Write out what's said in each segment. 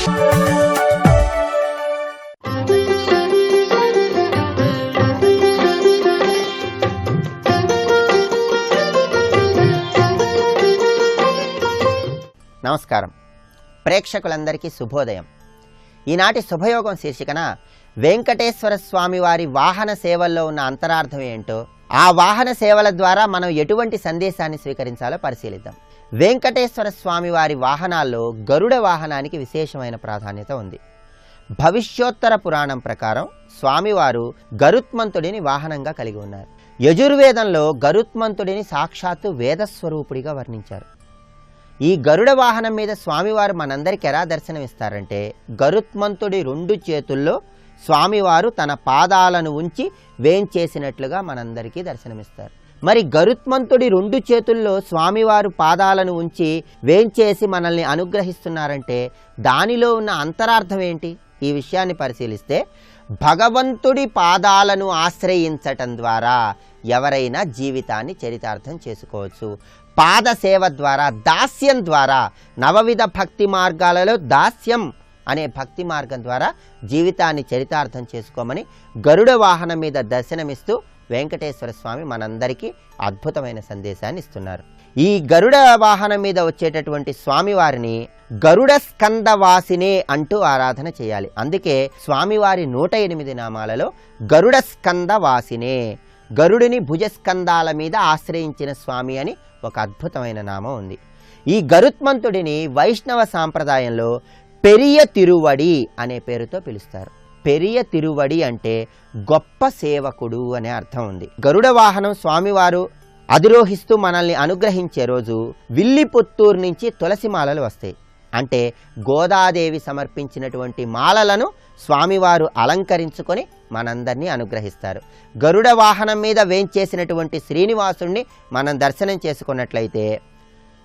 నమస్కారం. ప్రేక్షకులందరికీ శుభోదయం. ఈనాటి శుభయోగం శీర్షికన వెంకటేశ్వర స్వామి వారి వాహన సేవల్లో ఉన్న అంతరార్థం ఏంటో, ఆ వాహన సేవల ద్వారా మనం ఎటువంటి సందేశాన్ని స్వీకరించాలో పరిశీలిద్దాం. వెంకటేశ్వర స్వామి వారి వాహనాల్లో గరుడ వాహనానికి విశేషమైన ప్రాధాన్యత ఉంది. భవిష్యోత్తర పురాణం ప్రకారం స్వామివారు గరుత్మంతుడిని వాహనంగా కలిగి ఉన్నారు. యజుర్వేదంలో గరుత్మంతుడిని సాక్షాత్తు వేదస్వరూపుడిగా వర్ణించారు. ఈ గరుడ వాహనం మీద స్వామివారు మనందరికి ఎలా దర్శనమిస్తారంటే, గరుత్మంతుడి 2 చేతుల్లో స్వామివారు తన పాదాలను ఉంచి వేంచేసినట్లుగా మనందరికీ దర్శనమిస్తారు. మరి గరుత్మంతుడి 2 చేతుల్లో స్వామివారు పాదాలను ఉంచి వేంచేసి మనల్ని అనుగ్రహిస్తున్నారంటే దానిలో ఉన్న అంతరార్థం ఏంటి? ఈ విషయాన్ని పరిశీలిస్తే, భగవంతుడి పాదాలను ఆశ్రయించటం ద్వారా ఎవరైనా జీవితాన్ని చరితార్థం చేసుకోవచ్చు. పాదసేవ ద్వారా, దాస్యం ద్వారా, నవవిధ భక్తి మార్గాలలో దాస్యం అనే భక్తి మార్గం ద్వారా జీవితాన్ని చరితార్థం చేసుకోమని గరుడ వాహనం మీద దర్శనమిస్తూ వెంకటేశ్వర స్వామి మనందరికీ అద్భుతమైన సందేశాన్ని ఇస్తున్నారు. ఈ గరుడ వాహనం మీద వచ్చేటటువంటి స్వామివారిని గరుడ స్కందవాసినే అంటూ ఆరాధన చేయాలి. అందుకే స్వామివారి 108 నామాలలో గరుడ స్కందవాసినే, గరుడిని భుజస్కందాల మీద ఆశ్రయించిన స్వామి అని ఒక అద్భుతమైన నామం ఉంది. ఈ గరుత్మంతుడిని వైష్ణవ సాంప్రదాయంలో పెరియ తిరువడి అనే పేరుతో పిలుస్తారు. పెరియ తిరువడి అంటే గొప్ప సేవకుడు అనే అర్థం ఉంది. గరుడ వాహనం స్వామివారు అధిరోహిస్తూ మనల్ని అనుగ్రహించే రోజు విల్లిపుత్తూరు నుంచి తులసి మాలలు వస్తాయి. అంటే గోదాదేవి సమర్పించినటువంటి మాలలను స్వామివారు అలంకరించుకొని మనందరినీ అనుగ్రహిస్తారు. గరుడ వాహనం మీద వేంచేసినటువంటి శ్రీనివాసుణ్ణి మనం దర్శనం చేసుకున్నట్లయితే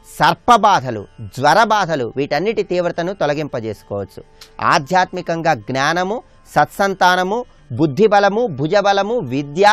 సర్పబాధలు, జ్వరబాధలు వీటన్నిటి తీవ్రతను తొలగింపజేసుకోవచ్చు. ఆధ్యాత్మికంగా జ్ఞానము, సత్సంతానము, బుద్ధిబలము, భుజబలము, విద్య,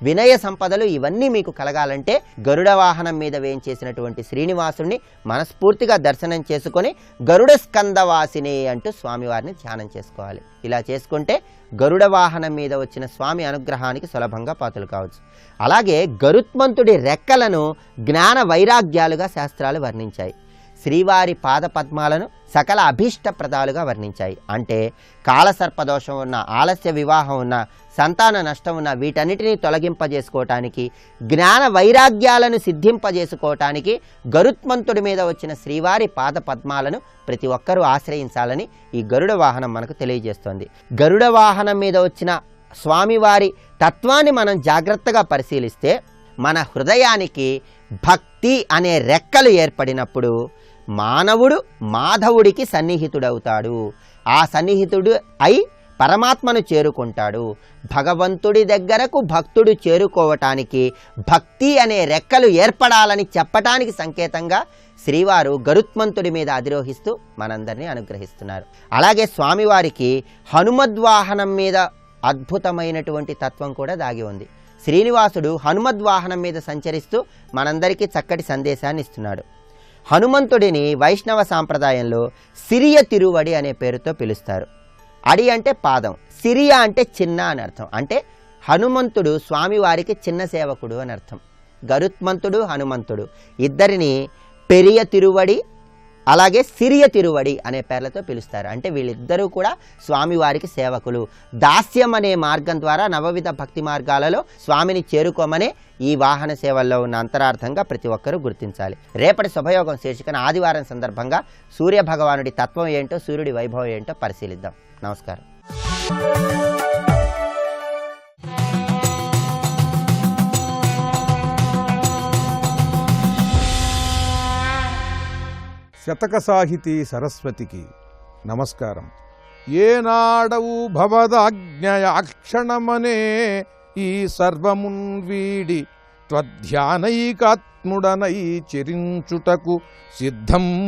వినయ సంపదలు ఇవన్నీ మీకు కలగాలంటే గరుడ వాహనం మీద వేయించేసినటువంటి శ్రీనివాసుని మనస్ఫూర్తిగా దర్శనం చేసుకొని గరుడ స్కందవాసిని అంటూ స్వామివారిని ధ్యానం చేసుకోవాలి. ఇలా చేసుకుంటే గరుడ వాహనం మీద వచ్చిన స్వామి అనుగ్రహానికి సులభంగా పాత్రలు కావచ్చు. అలాగే గరుత్మంతుడి రెక్కలను జ్ఞాన వైరాగ్యాలుగా శాస్త్రాలు వర్ణించాయి. శ్రీవారి పాదపద్మాలను సకల అభీష్టప్రదాలుగా వర్ణించాయి. అంటే కాలసర్పదోషం ఉన్న, ఆలస్య వివాహం ఉన్న, సంతాన నష్టం ఉన్న వీటన్నిటినీ తొలగింపజేసుకోవటానికి, జ్ఞాన వైరాగ్యాలను సిద్ధింపజేసుకోవటానికి గరుత్మంతుడి మీద వచ్చిన శ్రీవారి పాదపద్మాలను ప్రతి ఒక్కరూ ఆశ్రయించాలని ఈ గరుడ వాహనం మనకు తెలియజేస్తోంది. గరుడ వాహనం మీద వచ్చిన స్వామివారి తత్వాన్ని మనం జాగ్రత్తగా పరిశీలిస్తే మన హృదయానికి భక్తి అనే రెక్కలు ఏర్పడినప్పుడు మానవుడు మాధవుడికి సన్నిహితుడవుతాడు. ఆ సన్నిహితుడు అయి పరమాత్మను చేరుకుంటాడు. భగవంతుడి దగ్గరకు భక్తుడు చేరుకోవటానికి భక్తి అనే రెక్కలు ఏర్పడాలని చెప్పటానికి సంకేతంగా శ్రీవారు గరుత్మంతుడి మీద అధిరోహిస్తూ మనందరినీ అనుగ్రహిస్తున్నారు. అలాగే స్వామివారికి హనుమద్వాహనం మీద అద్భుతమైనటువంటి తత్వం కూడా దాగి ఉంది. శ్రీనివాసుడు హనుమద్వాహనం మీద సంచరిస్తూ మనందరికీ చక్కటి సందేశాన్ని ఇస్తున్నాడు. హనుమంతుడిని వైష్ణవ సాంప్రదాయంలో సిరియ తిరువడి అనే పేరుతో పిలుస్తారు. అడి అంటే పాదం, సిరియ అంటే చిన్న అని అర్థం. అంటే హనుమంతుడు స్వామివారికి చిన్న సేవకుడు అని అర్థం. గరుత్మంతుడు, హనుమంతుడు ఇద్దరిని పెరియ తిరువడి అలాగే సిరియ తిరువడి అనే పేర్లతో పిలుస్తారు. అంటే వీళ్ళిద్దరూ కూడా స్వామివారికి సేవకులు. దాస్యం అనే మార్గం ద్వారా నవవిధ భక్తి మార్గాలలో స్వామిని చేరుకోమనే ఈ వాహన సేవల్లో ఉన్న అంతరార్థంగా ప్రతి ఒక్కరూ గుర్తించాలి. రేపటి శుభయోగం శీర్షికన ఆదివారం సందర్భంగా సూర్య భగవానుడి తత్వం ఏంటో, సూర్యుడి వైభవం ఏంటో పరిశీలిద్దాం. నమస్కారం. శతక సాహితీ సరస్వతికి నమస్కారం. ఏనాడవు భవదాజ్ఞయాక్షణమనే ఈ సర్వమున్ వీడి త్వధ్యానైకాత్ముడనై చెరించుటకు సిద్ధము.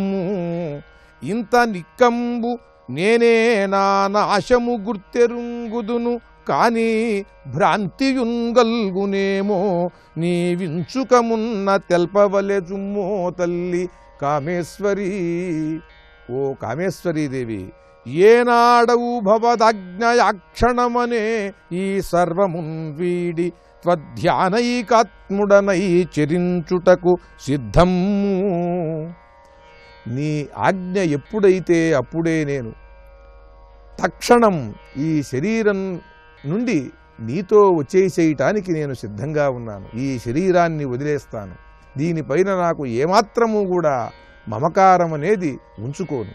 ఇంత నిక్కంబు నేనే నా నాశము గుర్తెరుంగుదును, కానీ భ్రాంతియుంగల్గునేమో నీ వించుకమున్న తెల్పవలెజుమ్మో తల్లి కామేశ్వరి. ఓ కామేశ్వరీదేవి, ఏనాడవు భవదాజ్ఞయాక్షణమనే ఈ సర్వమున్ వీడి త్వధ్యానైకాత్ముడనై చెరించుటకు సిద్ధము. నీ ఆజ్ఞ ఎప్పుడైతే అప్పుడే నేను తక్షణం ఈ శరీరం నుండి నీతో వచ్చేసేయటానికి నేను సిద్ధంగా ఉన్నాను. ఈ శరీరాన్ని వదిలేస్తాను. దీనిపైన నాకు ఏమాత్రము కూడా మమకారం అనేది ఉంచుకోను.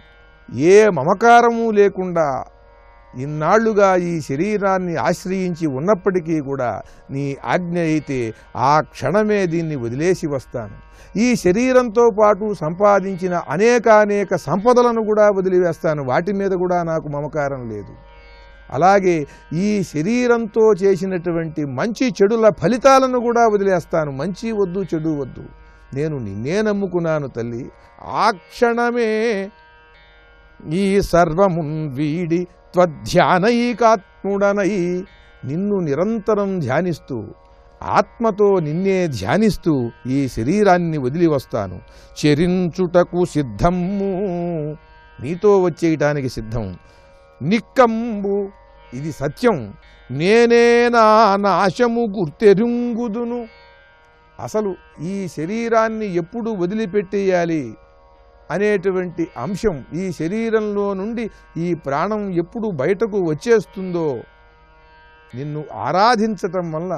ఏ మమకారము లేకుండా ఇన్నాళ్లుగా ఈ శరీరాన్ని ఆశ్రయించి ఉన్నప్పటికీ కూడా నీ ఆజ్ఞ అయితే ఆ క్షణమే దీన్ని వదిలేసి వస్తాను. ఈ శరీరంతో పాటు సంపాదించిన అనేక సంపదలను కూడా వదిలివేస్తాను. వాటి మీద కూడా నాకు మమకారం లేదు. అలాగే ఈ శరీరంతో చేసినటువంటి మంచి చెడుల ఫలితాలను కూడా వదిలేస్తాను. మంచి వద్దు, చెడు వద్దు. నేను నిన్నే నమ్ముకున్నాను తల్లి. ఆ క్షణమే ఈ సర్వమున్ వీడి త్వధ్యానైకాత్ముడనై నిన్ను నిరంతరం ధ్యానిస్తూ ఆత్మతో నిన్నే ధ్యానిస్తూ ఈ శరీరాన్ని వదిలి వస్తాను. చెరించుటకు సిద్ధము, నీతో వచ్చేయటానికి సిద్ధం. నిక్కంబు, ఇది సత్యం. నేనే నా నాశము గుర్తెరుంగుదును. అసలు ఈ శరీరాన్ని ఎప్పుడు వదిలిపెట్టేయాలి అనేటువంటి అంశం, ఈ శరీరంలో నుండి ఈ ప్రాణం ఎప్పుడు బయటకు వచ్చేస్తుందో నిన్ను ఆరాధించటం వల్ల,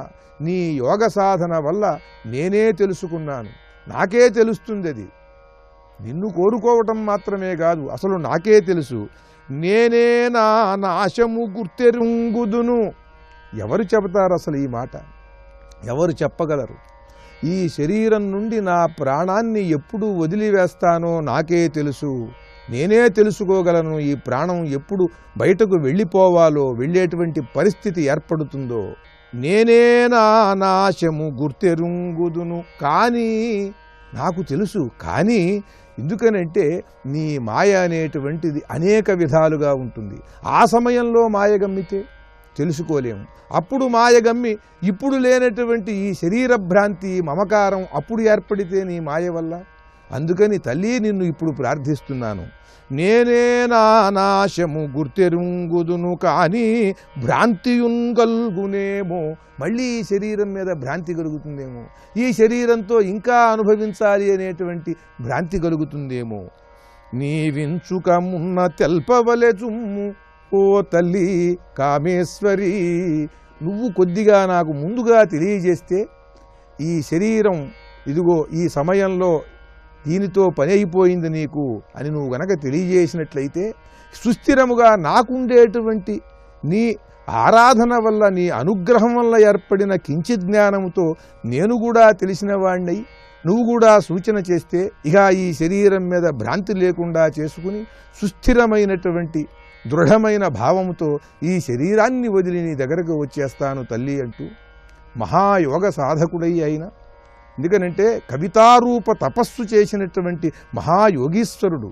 నీ యోగ సాధన వల్ల నేనే తెలుసుకున్నాను. నాకే తెలుస్తుంది. అది నిన్ను కోరుకోవటం మాత్రమే కాదు, అసలు నాకే తెలుసు. నేనే నా నాశము గుర్తెరుంగుదును. ఎవరు చెబుతారు అసలు ఈ మాట? ఎవరు చెప్పగలరు? ఈ శరీరం నుండి నా ప్రాణాన్ని ఎప్పుడు వదిలివేస్తానో నాకే తెలుసు. నేనే తెలుసుకోగలను ఈ ప్రాణం ఎప్పుడు బయటకు వెళ్ళిపోవాలో, వెళ్ళేటువంటి పరిస్థితి ఏర్పడుతుందో. నేనే నా నాశము గుర్తెరుంగుదును. కానీ నాకు తెలుసు. కానీ ఎందుకనంటే నీ మాయ అనేటువంటిది అనేక విధాలుగా ఉంటుంది. ఆ సమయంలో మాయ గమ్మితే తెలుసుకోలేము. అప్పుడు మాయగమ్మి ఇప్పుడు లేనటువంటి ఈ శరీర భ్రాంతి, మమకారం అప్పుడు ఏర్పడితే నీ మాయ వల్ల. అందుకని తల్లి నిన్ను ఇప్పుడు ప్రార్థిస్తున్నాను. నేనే నా నాశము గుర్తెరుంగుదును. కానీ భ్రాంతియుంగల్గునేమో, మళ్ళీ ఈ శరీరం మీద భ్రాంతి కలుగుతుందేమో, ఈ శరీరంతో ఇంకా అనుభవించాలి అనేటువంటి భ్రాంతి కలుగుతుందేమో. నీవించుకమున్న తెల్పవలె జుమ్ము ఓ తల్లి కామేశ్వరి. నువ్వు కొద్దిగా నాకు ముందుగా తెలియజేస్తే, ఈ శరీరం ఇదిగో ఈ సమయంలో దీనితో పని అయిపోయింది నీకు అని నువ్వు గనక తెలియజేసినట్లయితే, సుస్థిరముగా నాకుండేటువంటి నీ ఆరాధన వల్ల, నీ అనుగ్రహం వల్ల ఏర్పడిన కించిత్ జ్ఞానంతో నేను కూడా తెలిసిన వాణ్ణి నువ్వు కూడా సూచన చేస్తే, ఇక ఈ శరీరం మీద భ్రాంతి లేకుండా చేసుకుని సుస్థిరమైనటువంటి దృఢమైన భావముతో ఈ శరీరాన్ని వదిలి నీ దగ్గరకు వచ్చేస్తాను తల్లి అంటూ మహాయోగ సాధకుడై అయిన, ఎందుకనంటే కవితారూప తపస్సు చేసినటువంటి మహాయోగీశ్వరుడు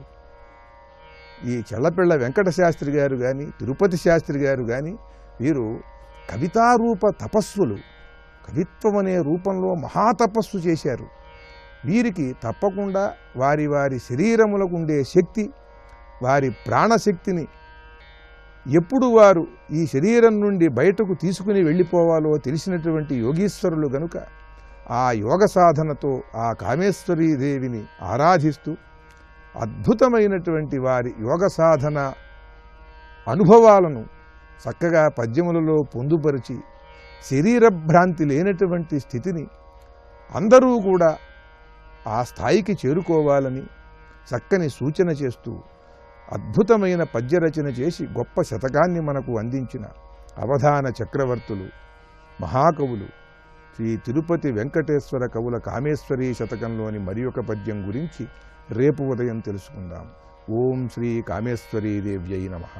ఈ చెల్లపిళ్ళ వెంకట శాస్త్రి గారు కానీ, తిరుపతి శాస్త్రి గారు కానీ, వీరు కవితారూప తపస్సులు, కవిత్వం అనే రూపంలో మహాతపస్సు చేశారు. వీరికి తప్పకుండా వారి వారి శరీరములకు ఉండే శక్తి, వారి ప్రాణశక్తిని ఎప్పుడు వారు ఈ శరీరం నుండి బయటకు తీసుకుని వెళ్ళిపోవాలో తెలిసినటువంటి యోగీశ్వరులు గనుక, ఆ యోగ సాధనతో ఆ కామేశ్వరీదేవిని ఆరాధిస్తూ అద్భుతమైనటువంటి వారి యోగ సాధన అనుభవాలను చక్కగా పద్యములలో పొందుపరిచి, శరీరభ్రాంతి లేనటువంటి స్థితిని అందరూ కూడా ఆ స్థాయికి చేరుకోవాలని చక్కని సూచన చేస్తూ అద్భుతమైన పద్యరచన చేసి గొప్ప శతకాన్ని మనకు అందించిన అవధాన చక్రవర్తులు, మహాకవులు శ్రీ తిరుపతి వెంకటేశ్వర కవుల కామేశ్వరీ శతకంలోని మరి ఒక పద్యం గురించి రేపు ఉదయం తెలుసుకుందాం. ఓం శ్రీ కామేశ్వరీదేవ్యై నమః.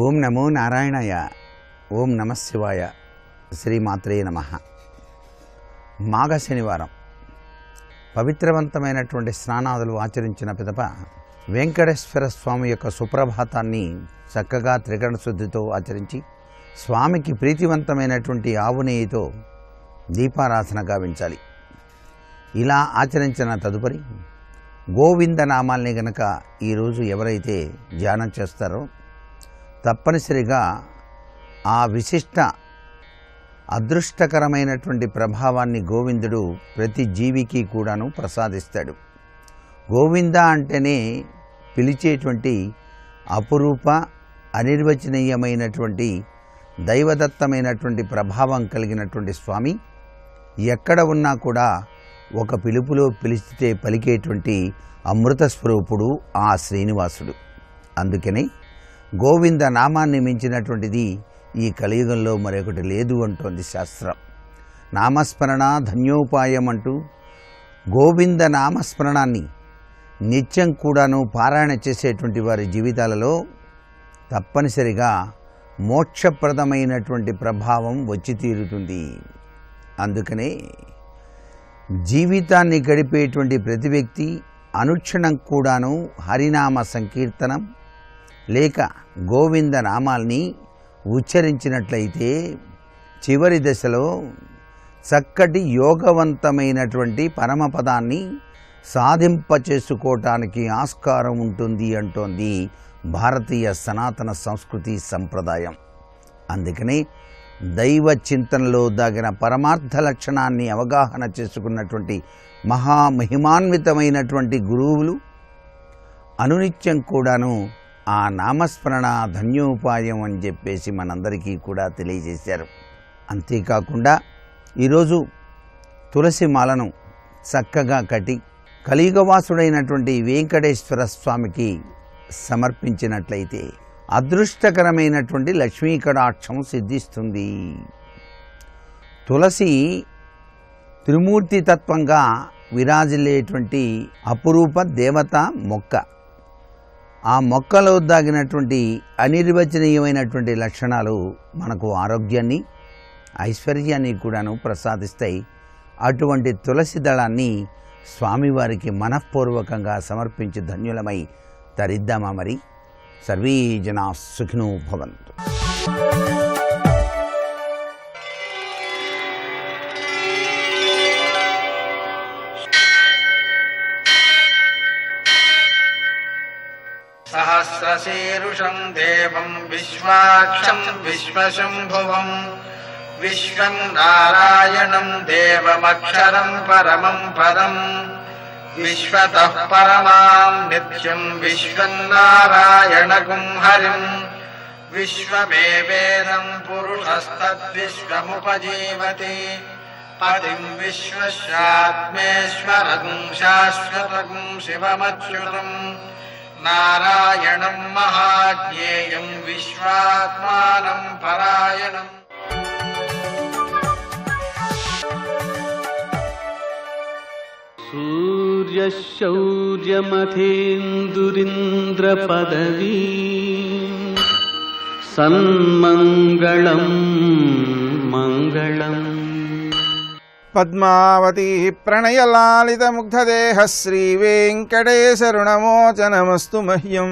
ఓం నమో నారాయణాయ. ఓం నమః శివాయ. శ్రీమాత్రే నమః. మాఘ శనివారం పవిత్రవంతమైనటువంటి స్నానాదులు ఆచరించిన పిదప వెంకటేశ్వర స్వామి యొక్క సుప్రభాతాన్ని చక్కగా త్రికరణ శుద్ధితో ఆచరించి స్వామికి ప్రీతివంతమైనటువంటి ఆవు నెయ్యితో దీపారాధన గావించాలి. ఇలా ఆచరించిన తదుపరి గోవింద నామాల్ని గనక ఈరోజు ఎవరైతే ధ్యానం చేస్తారో తప్పనిసరిగా ఆ విశిష్ట అదృష్టకరమైనటువంటి ప్రభావాన్ని గోవిందుడు ప్రతి జీవికి కూడాను ప్రసాదిస్తాడు. గోవింద అంటేనే పిలిచేటువంటి అపురూప అనిర్వచనీయమైనటువంటి దైవదత్తమైనటువంటి ప్రభావం కలిగినటువంటి స్వామి ఎక్కడ ఉన్నా కూడా ఒక పిలుపులో పిలిచితే పలికేటువంటి అమృత స్వరూపుడు ఆ శ్రీనివాసుడు. అందుకని గోవింద నామాన్ని మించినటువంటిది ఈ కలియుగంలో మరొకటి లేదు అంటోంది శాస్త్రం. నామస్మరణ ధన్యోపాయం అంటూ గోవింద నామస్మరణాన్ని నిత్యం కూడాను పారాయణ చేసేటువంటి వారి జీవితాలలో తప్పనిసరిగా మోక్షప్రదమైనటువంటి ప్రభావం వచ్చి తీరుతుంది. అందుకనే జీవితాన్ని గడిపేటువంటి ప్రతి వ్యక్తి అనుక్షణం కూడాను హరినామ సంకీర్తనం లేక గోవింద నామాల్ని ఉచ్చరించినట్లయితే చివరి దశలో చక్కటి యోగవంతమైనటువంటి పరమపదాన్ని సాధింపచేసుకోవటానికి ఆస్కారం ఉంటుంది అంటోంది భారతీయ సనాతన సంస్కృతి సంప్రదాయం. అందుకని దైవ చింతనలో దాగిన పరమార్థ లక్షణాన్ని అవగాహన చేసుకున్నటువంటి మహామహిమాన్వితమైనటువంటి గురువులు అనునిత్యం కూడాను ఆ నామస్మరణ ధన్యోపాయం అని చెప్పేసి మనందరికీ కూడా తెలియజేశారు. అంతేకాకుండా ఈరోజు తులసి మాలను చక్కగా కట్టి కలియుగవాసుడైనటువంటి వెంకటేశ్వర స్వామికి సమర్పించినట్లయితే అదృష్టకరమైనటువంటి లక్ష్మీ కటాక్షం సిద్ధిస్తుంది. తులసి త్రిమూర్తి తత్వంగా విరాజిల్లేటువంటి అపురూప దేవత మొక్క. ఆ మొక్కలో దాగినటువంటి అనిర్వచనీయమైనటువంటి లక్షణాలు మనకు ఆరోగ్యాన్ని ఐశ్వర్యాన్ని కూడాను ప్రసాదిస్తాయి. అటువంటి తులసి దళాన్ని స్వామివారికి మనఃపూర్వకంగా సమర్పించి ధన్యులమై తరిద్దామా మరి. సర్వే జనా సుఖినో భవంతు. సహస్రశీరుషం దేవం విశ్వాక్షం విశ్వశంభువం విశ్వం నారాయణం దేవమక్షరం పరమం పదం విశ్వతః పరమాం నిత్యం విశ్వన్నారాయణగుం హరిం విశ్వమేవేదం పురుషస్తద్విశ్వముపజీవతి పదిం విశ్వస్యాత్మేశ్వరం శాశ్వతం శివమచ్యుతం నారాయణం మహాజ్ఞేయం విశ్వాత్మానం పరాయణం. సూర్యశౌర్యమథేందురింద్రపదవీ సన్మంగళం మంగళం. పద్మావతి ప్రణయలాలిత ముగ్ధదేహ శ్రీ వెంకటేశరుణమోచనమస్తు మహ్యం.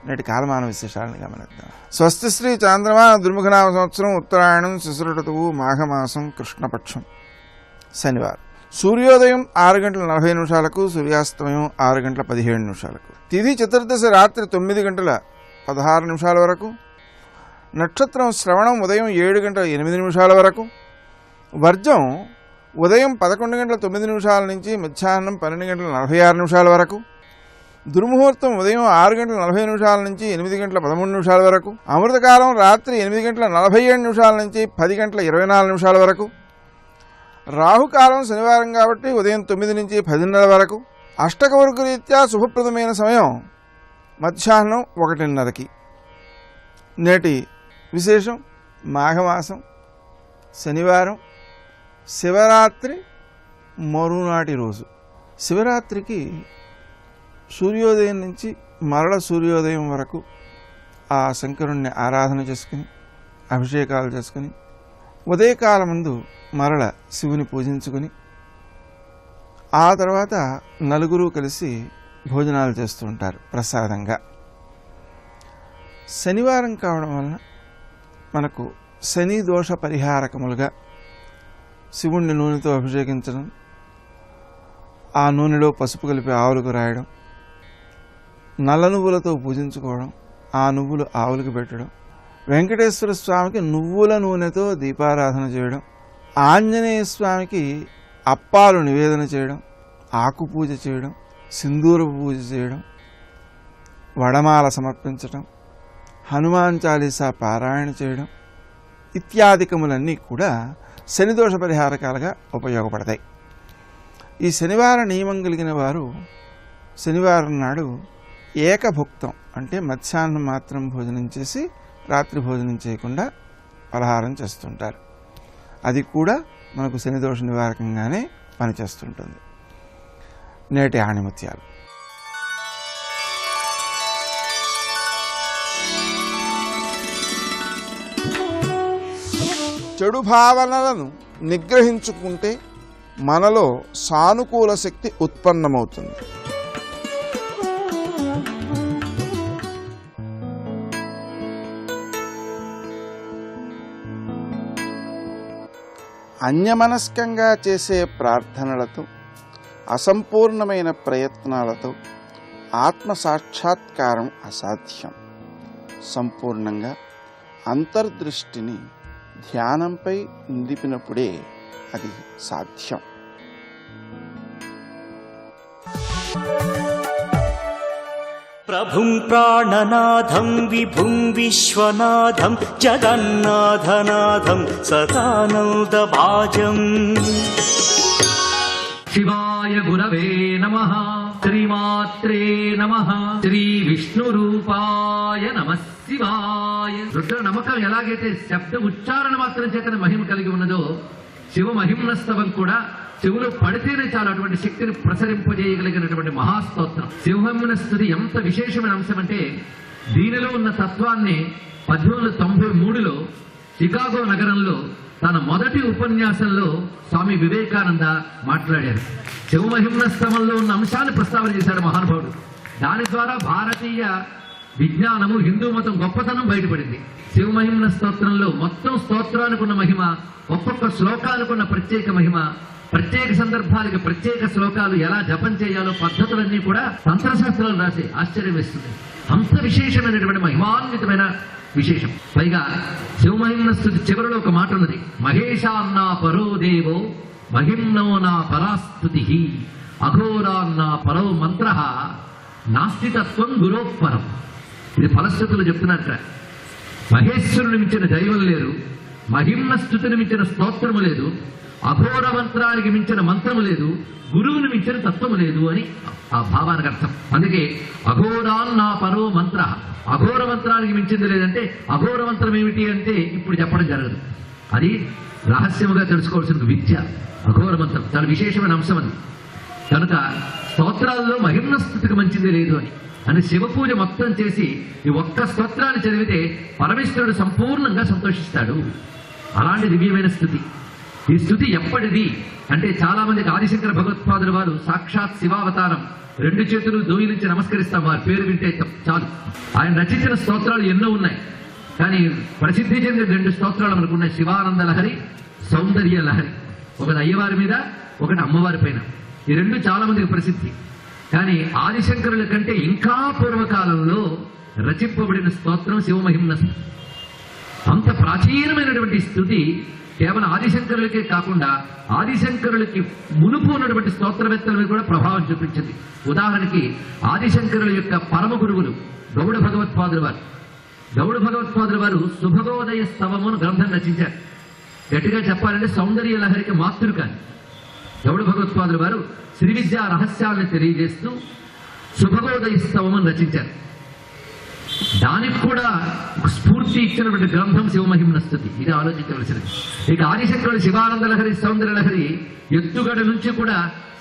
నేటి కాలమాన విశేషాలను గమనిద్దాం. స్వస్తి శ్రీ చాంద్రమాన దుర్ముఖనామ సంవత్సరం ఉత్తరాయణం శిశురతువు మాఘమాసం కృష్ణపక్షం శనివారం. సూర్యోదయం 6 గంటల 40 నిమిషాలకు, సూర్యాస్తమయం 6 గంటల 17 నిమిషాలకు. తిథి చతుర్దశి రాత్రి 9 గంటల 16 నిమిషాల వరకు. నక్షత్రం శ్రవణం ఉదయం 7 గంటల 8 నిమిషాల వరకు. వర్జం ఉదయం 11 గంటల 9 నిమిషాల నుంచి మధ్యాహ్నం 12 గంటల 46 నిమిషాల వరకు. దుర్ముహూర్తం ఉదయం 6 గంటల 40 నిమిషాల నుంచి 8 గంటల 13 నిమిషాల వరకు. అమృతకాలం రాత్రి 8 గంటల 47 నిమిషాల నుంచి 10 గంటల 24 నిమిషాల వరకు. రాహుకాలం శనివారం కాబట్టి ఉదయం 9 నుంచి 10:30 వరకు. అష్టకవర్గ రీత్యా శుభప్రదమైన సమయం మధ్యాహ్నం 1:30కి. నేటి విశేషం మాఘమాసం శనివారం, శివరాత్రి మరునాటి రోజు. శివరాత్రికి సూర్యోదయం నుంచి మరల సూర్యోదయం వరకు ఆ శంకరుణ్ణి ఆరాధన చేసుకుని అభిషేకాలు చేసుకుని ఉదయకాలం ముందు మరల శివుని పూజించుకుని ఆ తర్వాత నలుగురు కలిసి భోజనాలు చేస్తూ ఉంటారు ప్రసాదంగా. శనివారం కావడం వలన మనకు శని దోష పరిహారకములుగా శివుణ్ణి నూనెతో అభిషేకించడం, ఆ నూనెలో పసుపు కలిపి ఆవులకు రాయడం, నల్ల నువ్వులతో పూజించుకోవడం, ఆ నువ్వులు ఆవులకు పెట్టడం, వెంకటేశ్వర స్వామికి నువ్వుల నూనెతో దీపారాధన చేయడం, ఆంజనేయ స్వామికి అప్పాలు నివేదన చేయడం, ఆకు పూజ చేయడం, సింధూర పూజ చేయడం, వడమాల సమర్పించడం, హనుమాన్ చాలీసా పారాయణ చేయడం ఇత్యాదికములన్నీ కూడా శనిదోష పరిహారకాలుగా ఉపయోగపడతాయి. ఈ శనివార నియమం కలిగిన వారు శనివారం నాడు ఏకభుక్తం అంటే మధ్యాహ్నం మాత్రం భోజనం చేసి రాత్రి భోజనం చేయకుండా పలహారం చేస్తుంటారు. అది కూడా మనకు శనిదోష నివారకంగానే పనిచేస్తుంటుంది. నేటి ఆణిముత్యాలు. చెడు భావనలను నిగ్రహించుకుంటే మనలో సానుకూల శక్తి ఉత్పన్నమవుతుంది. అన్యమనస్కంగా చేసే ప్రార్థనలతో, అసంపూర్ణమైన ప్రయత్నాలతో ఆత్మ సాక్షాత్కారం అసాధ్యం. సంపూర్ణంగా అంతర్దృష్టిని ధ్యానంపై నిలిపినప్పుడే అది సాధ్యం. ప్రభుం ప్రాణనాథం విభుం విశ్వనాథం జగన్నాథనాథం సదానందభాజం. శివాయ గురవే నమః. శ్రీమాత్రే నమః. శ్రీ విష్ణు రూపాయ నమః శివాయ. రుద్ర నమ్మకం ఎలాగైతే శబ్ద ఉచ్చారణ మాత్రం చేతన మహిమ కలిగి ఉన్నదో, శివ మహిమ్నస్తవం కూడా చెవులు పడితేనే చాలు అటువంటి శక్తిని ప్రసరింపజేయగలిగినటువంటి మహాస్తోత్రం. శివమహిమ్న స్తుతి ఎంత విశేషమైన అంశం అంటే, దీనిలో ఉన్న తత్వాన్ని 1893లో చికాగో నగరంలో తన మొదటి ఉపన్యాసంలో స్వామి వివేకానంద మాట్లాడారు. శివమహిమ్నస్తవంలో ఉన్న అంశాన్ని ప్రస్తావన చేశాడు మహానుభావుడు. దాని ద్వారా భారతీయ విజ్ఞానము, హిందూ మతం గొప్పతనం బయటపడింది. శివమహిమ్న స్తోత్రంలో మొత్తం స్తోత్రానికి ఉన్న మహిమ, ఒక్కొక్క శ్లోకానికి ఉన్న ప్రత్యేక మహిమ, ప్రత్యేక సందర్భాలకి ప్రత్యేక శ్లోకాలు ఎలా జపం చేయాలో పద్ధతులన్నీ కూడా తంత్రశాస్త్రాలు రాసి ఆశ్చర్యం వేస్తుంది. అంత విశేషమైనటువంటి మహిమాన్వితమైన విశేషం. పైగా శివమహిమ్న స్తుతి చివరిలో ఒక మాట ఉన్నది, మహేశాన్నా పరో దేవో మహిమ్నో నా పరాస్తుతి అఘోరాన్నా పరో మంత్ర నాస్తితత్వం గురోపరం. ఇది ఫలశ్రుతులు చెప్తున్నారు ఇక్కడ. మహేశ్వరుని మించిన దైవం లేరు, మహిమ్న స్తుతిని మించిన స్తోత్రము లేదు, అఘోర మంత్రానికి మించిన మంత్రము లేదు, గురువుని మించిన తత్వము లేదు అని ఆ భావానికి అర్థం. అందుకే అఘోరాన్నా పరో మంత్ర, అఘోర మంత్రానికి మించింది లేదంటే అఘోర మంత్రం ఏమిటి అంటే ఇప్పుడు చెప్పడం జరగదు. అది రహస్యముగా తెలుసుకోవాల్సిన విద్య. అఘోర మంత్రం చాలా విశేషమైన అంశం అది. కనుక స్తోత్రాల్లో మహిమ్న స్థుతికి మంచిది లేదు అని శివ పూజ మొత్తం చేసి ఈ ఒక్క స్తోత్రాన్ని చదివితే పరమేశ్వరుడు సంపూర్ణంగా సంతోషిస్తాడు. అలాంటి దివ్యమైన స్థుతి. ఈ స్థుతి ఎప్పటిది అంటే, చాలా మందికి ఆదిశంకర భగవత్పాదుల వారు సాక్షాత్ శివావతారం, 2 చేతులు దోయిలించి నమస్కరిస్తాం వారి పేరు వింటే చాలు. ఆయన రచించిన స్తోత్రాలు ఎన్నో ఉన్నాయి, కానీ ప్రసిద్ధి చెందిన 2 స్తోత్రాలు మనకు ఉన్నాయి. శివానంద లహరి, సౌందర్య లహరి. ఒకటి అయ్యవారి మీద, ఒకటి అమ్మవారి పైన. ఈ 2 చాలా మందికి ప్రసిద్ధి. కానీ ఆదిశంకరుల కంటే ఇంకా పూర్వకాలంలో రచింపబడిన స్తోత్రం శివమహిమ్న స్తుతి. అంత ప్రాచీనమైనటువంటి స్థుతి కేవలం ఆదిశంకరులకే కాకుండా ఆదిశంకరులకి మునుపు ఉన్నటువంటి స్తోత్రవేత్తల మీద కూడా ప్రభావం చూపించింది. ఉదాహరణకి ఆదిశంకరుల యొక్క పరమ గురువులు గౌడ భగవత్పాదుల వారు. గౌడ భగవత్పాదుల వారు శుభగోదయ స్తవము గ్రంథం రచించారు. గట్టిగా చెప్పాలంటే సౌందర్య లహరికి మాతృకాని. గౌడ భగవత్పాదుల వారు శ్రీ విద్యా రహస్యాలను తెలియజేస్తూ శుభగోదయ స్తవము రచించారు. దానికి కూడా స్ఫూర్తి ఇచ్చినటువంటి గ్రంథం శివమహిమ్న స్తుతి. ఇది ఆలోచించవలసినది. ఇక ఆదిశంకరుడు శివానంద లహరి, సౌందర్య లహరి ఎత్తుగడ నుంచి కూడా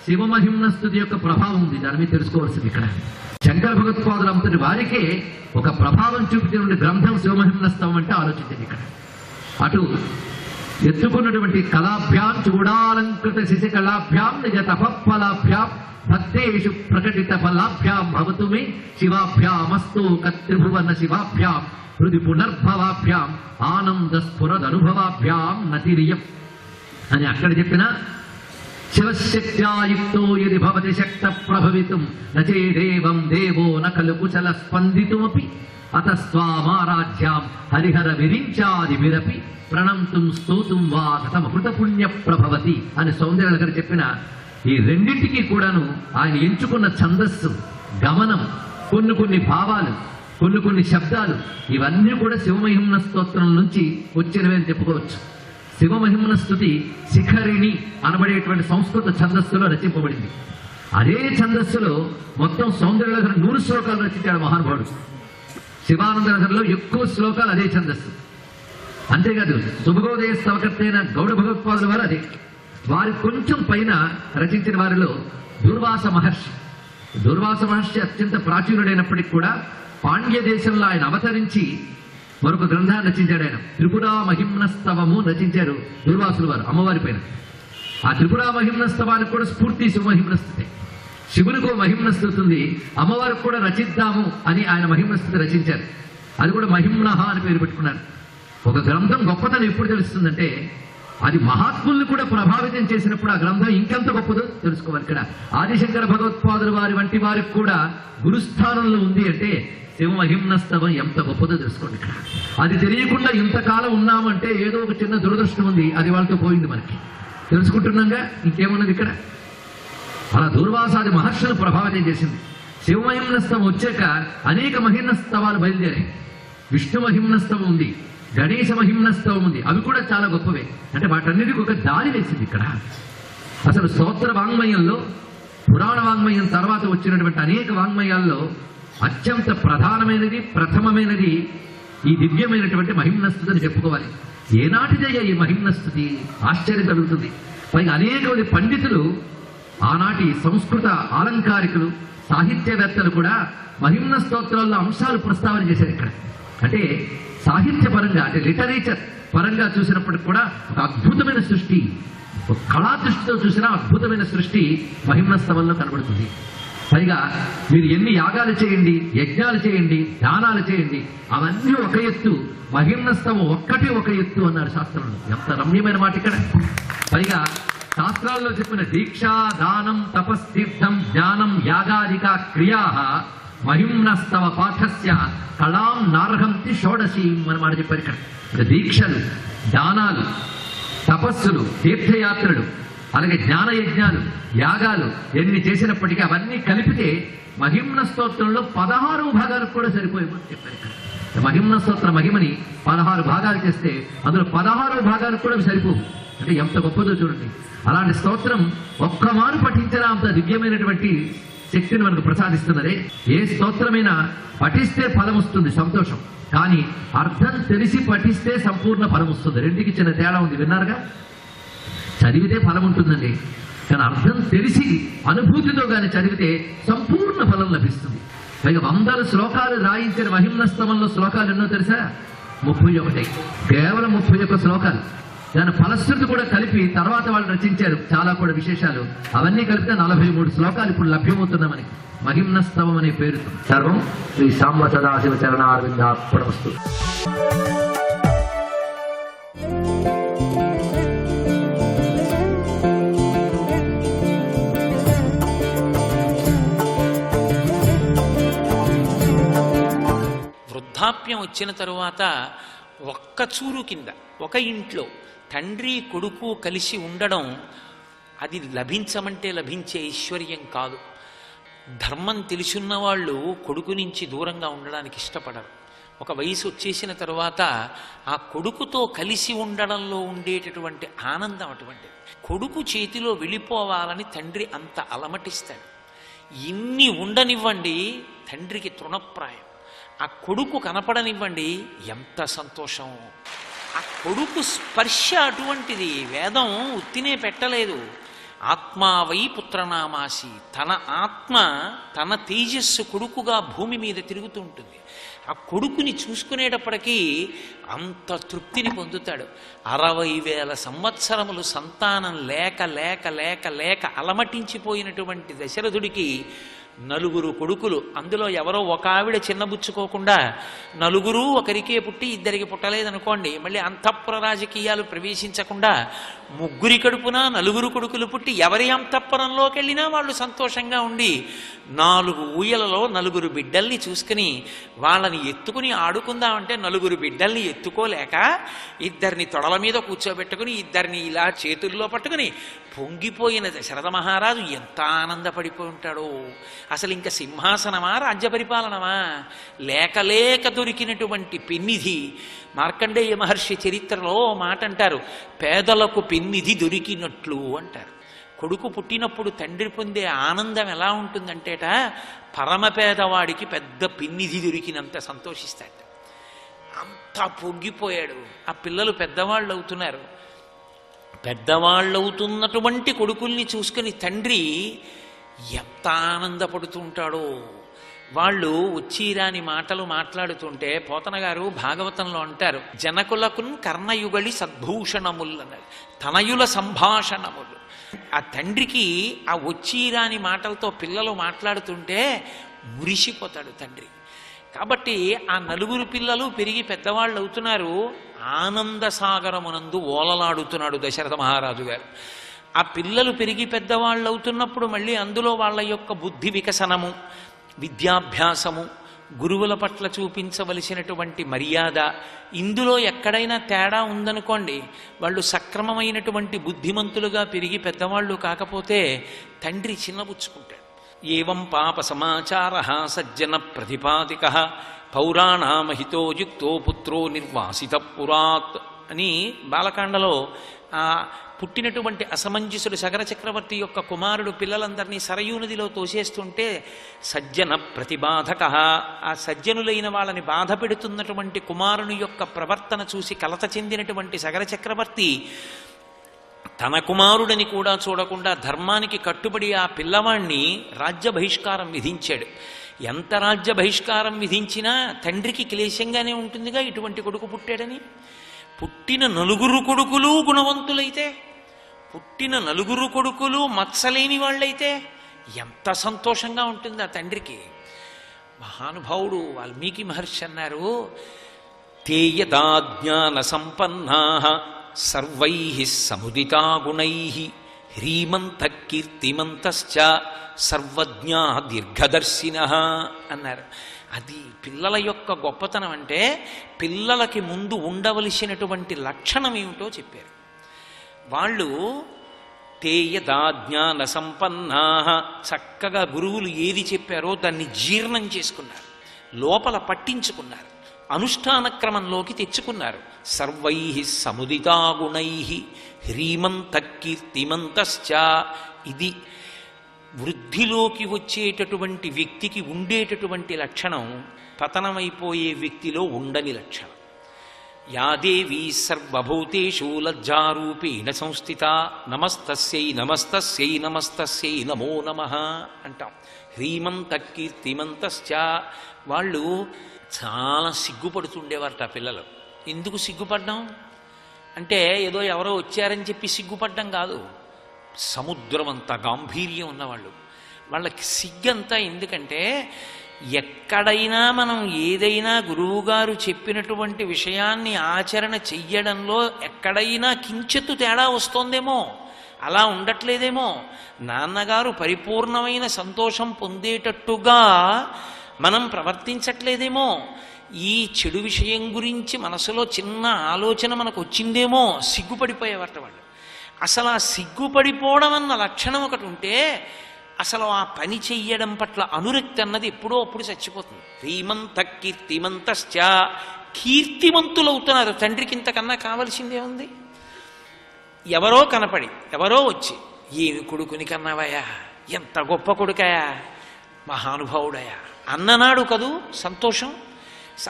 శివమహిమ్న స్తుతి యొక్క ప్రభావం ఉంది. దాని మీద తెలుసుకోవాల్సింది ఇక్కడ. శంకర భగవత్పాదుల అంతటి వారికే ఒక ప్రభావం చూపించినటువంటి గ్రంథం శివమహిమ్న స్తవం అంటే ఆలోచించండి ఇక్కడ. అటు ఎత్తుకున్నటువంటి కళాభ్యాం చూడాలంకృత శిశికళాభ్యాం నిజ తపఫలాభ్యాం భక్తేషు ప్రకటిత ఫలాభ్యాం భవతు మే శివాభ్యామస్తు కత్రిభువన శివాభ్యాం హృది పునర్భవాభ్యాం ఆనంద స్ఫురదనుభవాభ్యాం నతిరియం అని అక్కడ చెప్పిన శివశక్త్యాయుక్తో యది భవతి శక్త ప్రభవితుం నచేదేవం దేవో న ఖలు కుశల స్పందితుమపి అతస్వామారాధ్యాం హరిహర విరించాదిభిరపి ప్రణంతుం స్తోతుం వా కథమకృత పుణ్య ప్రభవతి అని సౌందర్య గారు చెప్పిన ఈ రెండింటికి కూడాను ఆయన ఎంచుకున్న ఛందస్సు, గమనం, కొన్ని భావాలు, కొన్ని శబ్దాలు, ఇవన్నీ కూడా శివమహిమ్న స్తోత్రం నుంచి వచ్చినవి అని చెప్పుకోవచ్చు. శివమహిమ్న స్థుతి శిఖరిణి అనబడేటువంటి సంస్కృత ఛందస్సులో రచింపబడింది. అదే ఛందస్సులో మొత్తం సౌందర్యలహరి 100 శ్లోకాలు రచించాడు మహానుభావుడు. శివానందలహరిలో ఎక్కువ శ్లోకాలు అదే ఛందస్సు. అంతేకాదు శుభగోదయ స్తవకర్తైన గౌడ భగవత్పాదుల వారు అదే. వారి కొంచెం పైన రచించిన వారిలో దుర్వాస మహర్షి అత్యంత ప్రాచీనుడైనప్పటికీ కూడా పాండ్య దేశంలో ఆయన అవతరించి మరొక గ్రంథాన్ని రచించాడు. ఆయన త్రిపురా మహిమ్నస్తవము రచించారు దుర్వాసుల వారు అమ్మవారి పైన. ఆ త్రిపురా మహిమ్నస్తవానికి కూడా స్ఫూర్తి శివమహిమ్నస్థుతే. శివునికో మహిమ్నస్థుతి ఉంది, అమ్మవారికి కూడా రచిద్దాము అని ఆయన మహిమ్నస్థుతి రచించారు. అది కూడా మహిమ్నహ అని పేరు పెట్టుకున్నారు. ఒక గ్రంథం గొప్పతనం ఎప్పుడు తెలుస్తుందంటే అది మహాత్ముల్ని కూడా ప్రభావితం చేసినప్పుడు ఆ గ్రంథం ఇంకెంత గొప్పదో తెలుసుకోవాలి. ఇక్కడ ఆదిశంకర భగవత్పాదుల వారి వంటి వారికి కూడా గురుస్థానంలో ఉంది అంటే శివమహిమ్నస్తవం ఎంత గొప్పదో తెలుసుకోండి. ఇక్కడ అది తెలియకుండా ఇంతకాలం ఉన్నామంటే ఏదో ఒక చిన్న దురదృష్టం ఉంది, అది వాళ్ళతో పోయింది. మనకి తెలుసుకుంటున్నాగా ఇంకేమున్నది ఇక్కడ. అలా దుర్వాసాది మహర్షులు ప్రభావితం చేసింది. శివమహిమ్నస్తవం వచ్చాక అనేక మహిమ్నస్తవాలు బయలుదేరాయి. విష్ణు మహిమ్నస్తవం ఉంది, గణేశ మహిమ్నస్తవం ఉంది, అవి కూడా చాలా గొప్పవే. అంటే వాటన్నిటికీ ఒక దారి వేసింది ఇక్కడ. అసలు స్తోత్ర వాంగ్మయంలో పురాణ వాంగ్మయం తర్వాత వచ్చినటువంటి అనేక వాంగ్మయాల్లో అత్యంత ప్రధానమైనది, ప్రథమమైనది ఈ దివ్యమైనటువంటి మహిమ్నస్థుతి అని చెప్పుకోవాలి. ఏనాటిదయ్యా ఈ మహిమ్నస్థుతి? ఆశ్చర్యం కలుగుతుంది. పైగా అనేక మంది పండితులు, ఆనాటి సంస్కృత ఆలంకారికులు, సాహిత్యవేత్తలు కూడా మహిమ్న స్తోత్రాల్లో అంశాలు ప్రస్తావన చేశారు ఇక్కడ. అంటే సాహిత్యపరంగా, అంటే లిటరేచర్ పరంగా చూసినప్పటికి కూడా ఒక అద్భుతమైన సృష్టి, ఒక కళా దృష్టితో చూసిన అద్భుతమైన సృష్టి మహిమ్నస్తవంలో కనబడుతుంది. పైగా మీరు ఎన్ని యాగాలు చేయండి, యజ్ఞాలు చేయండి, దానాలు చేయండి, అవన్నీ ఒక ఎత్తు, మహిమ్నస్తవం ఒక్కటే ఒక ఎత్తు అన్నారు శాస్త్రంలో. ఎంత రమ్యమైన మాట ఇక్కడ. పైగా శాస్త్రాల్లో చెప్పిన దీక్ష, దానం, తపస్తీర్థం, జ్ఞానం, యాగాదిక క్రియా మహిమ్నస్తవ పాఠస్య కళాం నార్హంతి షోడశీం అని మాట చెప్పారు ఇక్కడ. దీక్షలు, దానాలు, తపస్సులు, తీర్థయాత్రలు, అలాగే జ్ఞానయజ్ఞాలు, యాగాలు ఎన్ని చేసినప్పటికీ అవన్నీ కలిపితే మహిమ్న స్తోత్రంలో 16 భాగాలకు కూడా సరిపోయేమని చెప్పారు ఇక్కడ. మహిమ్న స్తోత్ర మహిమని 16 భాగాలు చేస్తే అందులో 16 భాగాలకు కూడా సరిపోవు. అంటే ఎంత గొప్పదో చూడండి. అలాంటి స్తోత్రం ఒక్క మారు పఠించినా అంత దివ్యమైనటువంటి శక్తిని మనకు ప్రసాదిస్తున్నదే. ఏ స్తోత్రమైనా పఠిస్తే ఫలం వస్తుంది, సంతోషం. కానీ అర్థం తెలిసి పఠిస్తే సంపూర్ణ ఫలం వస్తుంది. రెండుకి చిన్న తేడా ఉంది, విన్నారుగా. చదివితే ఫలం ఉంటుందండి, కానీ అర్థం తెలిసి అనుభూతితో కానీ చదివితే సంపూర్ణ ఫలం లభిస్తుంది. పైగా 100 శ్లోకాలు రాయించిన మహిమ్నస్తవంలో శ్లోకాలు ఎన్నో తెలుసా? 31. కేవలం 31 శ్లోకాలు. దాని ఫలశ్రుతి కూడా కలిపి తర్వాత వాళ్ళు రచించారు చాలా కూడా విశేషాలు. అవన్నీ కలిపితే 43 శ్లోకాలు ఇప్పుడు లభ్యమవుతున్నా మనకి మహిమ్నస్తవం అనే పేరుతో. సర్వం శ్రీ సాంబ సదాశివ చరణారవిందార్పణమస్తు. వృద్ధాప్యం వచ్చిన తరువాత ఒక్క చూరు కింద ఒక ఇంట్లో తండ్రి కొడుకు కలిసి ఉండడం అది లభించమంటే లభించే ఐశ్వర్యం కాదు. ధర్మం తెలుసున్న వాళ్ళు కొడుకు నుంచి దూరంగా ఉండడానికి ఇష్టపడరు. ఒక వయసు వచ్చేసిన తరువాత ఆ కొడుకుతో కలిసి ఉండడంలో ఉండేటటువంటి ఆనందం అటువంటిది. కొడుకు చేతిలో వెళ్ళిపోవాలని తండ్రి అంత అలమటిస్తాడు. ఇన్ని ఉండనివ్వండి, తండ్రికి తృణప్రాయం. ఆ కొడుకు కనపడనివ్వండి, ఎంత సంతోషం. ఆ కొడుకు స్పర్శ అటువంటిది. వేదం ఉత్తినే పెట్టలేదు. ఆత్మావై పుత్రనామాసి, తన ఆత్మ తన తేజస్సు కొడుకుగా భూమి మీద తిరుగుతూ ఉంటుంది. ఆ కొడుకుని చూసుకునేటప్పటికీ అంత తృప్తిని పొందుతాడు. 60,000 సంవత్సరములు సంతానం లేక లేక లేక లేక అలమటించిపోయినటువంటి దశరథుడికి 4 కొడుకులు, అందులో ఎవరో ఒక ఆవిడ చిన్నబుచ్చుకోకుండా 4 ఒకరికే పుట్టి 2కి పుట్టలేదనుకోండి, మళ్ళీ అంతఃపుర రాజకీయాలు ప్రవేశించకుండా 3 కడుపున 4 కొడుకులు పుట్టి ఎవరి అంతఃపురంలోకి వెళ్ళినా వాళ్ళు సంతోషంగా ఉండి 4 ఊయలలో 4 బిడ్డల్ని చూసుకుని వాళ్ళని ఎత్తుకుని ఆడుకుందామంటే 4 బిడ్డల్ని ఎత్తుకోలేక 2ని తొడల మీద కూర్చోబెట్టుకుని 2ని ఇలా చేతుల్లో పట్టుకుని పొంగిపోయిన దశరథ మహారాజు ఎంత ఆనందపడిపోయి ఉంటాడో. అసలు ఇంకా సింహాసనమా రాజ్య పరిపాలనమా? లేక లేక దొరికినటువంటి పెన్నిధి. మార్కండేయ మహర్షి చరిత్రలో మాట అంటారు, పేదలకు పెన్నిధి దొరికినట్లు అంటారు. కొడుకు పుట్టినప్పుడు తండ్రి పొందే ఆనందం ఎలా ఉంటుందంటేట, పరమ పేదవాడికి పెద్ద పెన్నిధి దొరికినంత సంతోషిస్తాడు. అంతా పొంగిపోయాడు. ఆ పిల్లలు పెద్దవాళ్ళు అవుతున్నారు. పెద్దవాళ్ళవుతున్నటువంటి కొడుకుల్ని చూసుకుని తండ్రి ఎంత ఆనందపడుతూ ఉంటాడో. వాళ్ళు వచ్చిరాని మాటలు మాట్లాడుతుంటే పోతన గారు భాగవతంలో అంటారు, జనకులకున్ కర్ణయుగళి సద్భూషణములు అన్నారు, తనయుల సంభాషణములు. ఆ తండ్రికి ఆ వచ్చిరాని మాటలతో పిల్లలు మాట్లాడుతుంటే మురిసిపోతాడు తండ్రి. కాబట్టి ఆ 4 పిల్లలు పెరిగి పెద్దవాళ్ళు అవుతున్నారు. ఆనంద సాగరమునందు ఓలలాడుతున్నాడు దశరథ మహారాజు గారు. ఆ పిల్లలు పెరిగి పెద్దవాళ్ళు అవుతున్నప్పుడు మళ్ళీ అందులో వాళ్ళ యొక్క బుద్ధి వికసనము, విద్యాభ్యాసము, గురువుల పట్ల చూపించవలసినటువంటి మర్యాద, ఇందులో ఎక్కడైనా తేడా ఉందనుకోండి, వాళ్ళు సక్రమమైనటువంటి బుద్ధిమంతులుగా పెరిగి పెద్దవాళ్ళు కాకపోతే తండ్రి చిన్నబుచ్చుకుంటాడు. ఏవం పాప సమాచార సజ్జన ప్రతిపాదిక పౌరాణామహితో యుక్తో పుత్రో నిర్వాసిత పురాత్ అని బాలకాండలో ఆ పుట్టినటువంటి అసమంజసుడు సగర చక్రవర్తి యొక్క కుమారుడు పిల్లలందరినీ సరయూ నదిలో తోసేస్తుంటే సజ్జన ప్రతిబాధక, ఆ సజ్జనులైన వాళ్ళని బాధ పెడుతున్నటువంటి కుమారుని యొక్క ప్రవర్తన చూసి కలత చెందినటువంటి సగర చక్రవర్తి తన కుమారుడని కూడా చూడకుండా ధర్మానికి కట్టుబడి ఆ పిల్లవాణ్ణి రాజ్య బహిష్కారం విధించాడు. ఎంత రాజ్య బహిష్కారం విధించినా తండ్రికి క్లేశంగానే ఉంటుందిగా ఇటువంటి కొడుకు పుట్టాడని. పుట్టిన 4 కొడుకులు గుణవంతులైతే, పుట్టిన 4 కొడుకులు మత్సలేని వాళ్ళైతే ఎంత సంతోషంగా ఉంటుంది ఆ తండ్రికి. మహానుభావుడు వాల్మీకి మహర్షి అన్నారు, తేయదా జ్ఞాన సంపన్నా సర్వై సముదితా గుణై హ్రీమంత కీర్తిమంతశ్చ సర్వజ్ఞా దీర్ఘదర్శినః అన్నారు. అది పిల్లల యొక్క గొప్పతనం. అంటే పిల్లలకి ముందు ఉండవలసినటువంటి లక్షణం ఏమిటో చెప్పారు. వాళ్ళు తేయదా జ్ఞాన సంపన్నా, చక్కగా గురువులు ఏది చెప్పారో దాన్ని జీర్ణం చేసుకున్నారు, లోపల పట్టించుకున్నారు, అనుష్ఠాన క్రమంలోకి తెచ్చుకున్నారు. సర్వై సముదితా గుణై హ్రీమంత కీర్తిమంతశ్చ. ఇది వృద్ధిలోకి వచ్చేటటువంటి వ్యక్తికి ఉండేటటువంటి లక్షణం, పతనమైపోయే వ్యక్తిలో ఉండని లక్షణం. యాదేవీ సర్వభూతేషు లజ్జారూపేణ సంస్థిత నమస్తస్యై నమస్తస్యై నమస్తస్యై నమో నమః అంటాం. హ్రీమంత కీర్తిమంతశ్చ. వాళ్ళు చాలా సిగ్గుపడుతుండేవారట పిల్లలు. ఎందుకు సిగ్గుపడ్డాం అంటే ఏదో ఎవరో వచ్చారని చెప్పి సిగ్గుపడ్డం కాదు. సముద్రం అంత గాంభీర్యం ఉన్నవాళ్ళు. వాళ్ళకి సిగ్గంతా ఎందుకంటే ఎక్కడైనా మనం ఏదైనా గురువుగారు చెప్పినటువంటి విషయాన్ని ఆచరణ చెయ్యడంలో ఎక్కడైనా కించెత్తు తేడా వస్తోందేమో, అలా ఉండట్లేదేమో, నాన్నగారు పరిపూర్ణమైన సంతోషం పొందేటట్టుగా మనం ప్రవర్తించట్లేదేమో, ఈ చెడు విషయం గురించి మనసులో చిన్న ఆలోచన మనకు వచ్చిందేమో, సిగ్గుపడిపోయేవారట వాళ్ళు. అసలు ఆ సిగ్గుపడిపోవడం అన్న లక్షణం ఒకటి ఉంటే అసలు ఆ పని చెయ్యడం పట్ల అనురక్తి అన్నది ఎప్పుడో అప్పుడు చచ్చిపోతుంది. శ్రీమంత కీర్తిమంతశ్చ. కీర్తిమంతులు అవుతున్నారు. తండ్రికి ఇంతకన్నా కావలసిందే ఉంది? ఎవరో కనపడి ఎవరో వచ్చి, ఏమి కొడుకుని కన్నావయ్యా, ఎంత గొప్ప కొడుకయా, మహానుభావుడయా అన్ననాడు కదూ సంతోషం.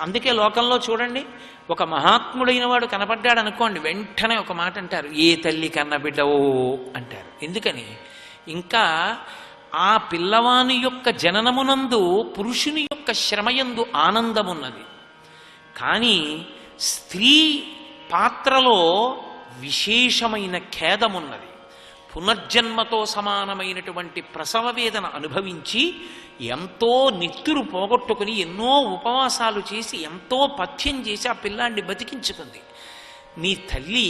అందుకే లోకంలో చూడండి, ఒక మహాత్ముడైన వాడు కనపడ్డాడు అనుకోండి, వెంటనే ఒక మాట అంటారు, ఏ తల్లి కన్న బిడ్డవో అంటారు. ఎందుకని? ఇంకా ఆ పిల్లవాని యొక్క జననమునందు పురుషుని యొక్క శ్రమయందు ఆనందమున్నది. కానీ స్త్రీ పాత్రలో విశేషమైన ఖేదమున్నది. పునర్జన్మతో సమానమైనటువంటి ప్రసవ వేదన అనుభవించి ఎంతో నెత్తురు పోగొట్టుకుని ఎన్నో ఉపవాసాలు చేసి ఎంతో పథ్యం చేసి ఆ పిల్లాన్ని బతికించుకుంది. నీ తల్లి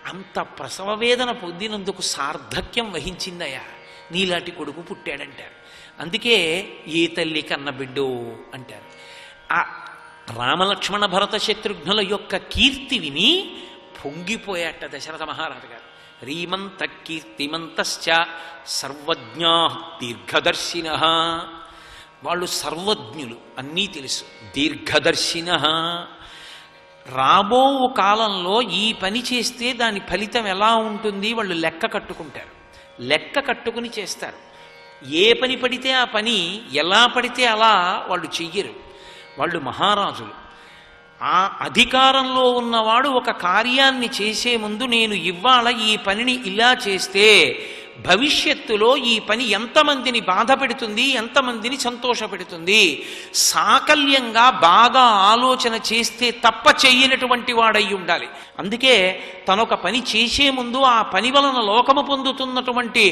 అంత ప్రసవ వేదన పొందినందుకు సార్థక్యం వహించిందయ్యా, నీలాంటి కొడుకు పుట్టాడంటారు. అందుకే ఏ తల్లి కన్న బిడ్డో అంటారు. ఆ రామలక్ష్మణ భరత శత్రుఘ్నుల యొక్క కీర్తి విని పొంగిపోయాట దశరథ మహారాజు గారు. రీమంత కీర్తిమంతశ్చ సర్వజ్ఞా దీర్ఘదర్శిన. వాళ్ళు సర్వజ్ఞులు, అన్నీ తెలుసు. దీర్ఘదర్శిన, రాబో కాలంలో ఈ పని చేస్తే దాని ఫలితం ఎలా ఉంటుంది వాళ్ళు లెక్క కట్టుకుంటారు. లెక్క కట్టుకుని చేస్తారు. ఏ పని పడితే ఆ పని, ఎలా పడితే అలా వాళ్ళు చెయ్యరు. వాళ్ళు మహారాజులు. ఆ అధికారంలో ఉన్నవాడు ఒక కార్యాన్ని చేసే ముందు నేను ఇవాళ ఈ పనిని ఇలా చేస్తే భవిష్యత్తులో ఈ పని ఎంతమందిని బాధ పెడుతుంది, ఎంతమందిని సంతోషపెడుతుంది, సాకల్యంగా బాగా ఆలోచన చేస్తే తప్ప చెయ్యనటువంటి వాడై ఉండాలి. అందుకే తనొక పని చేసే ముందు ఆ పని వలన లోకము పొందుతున్నటువంటి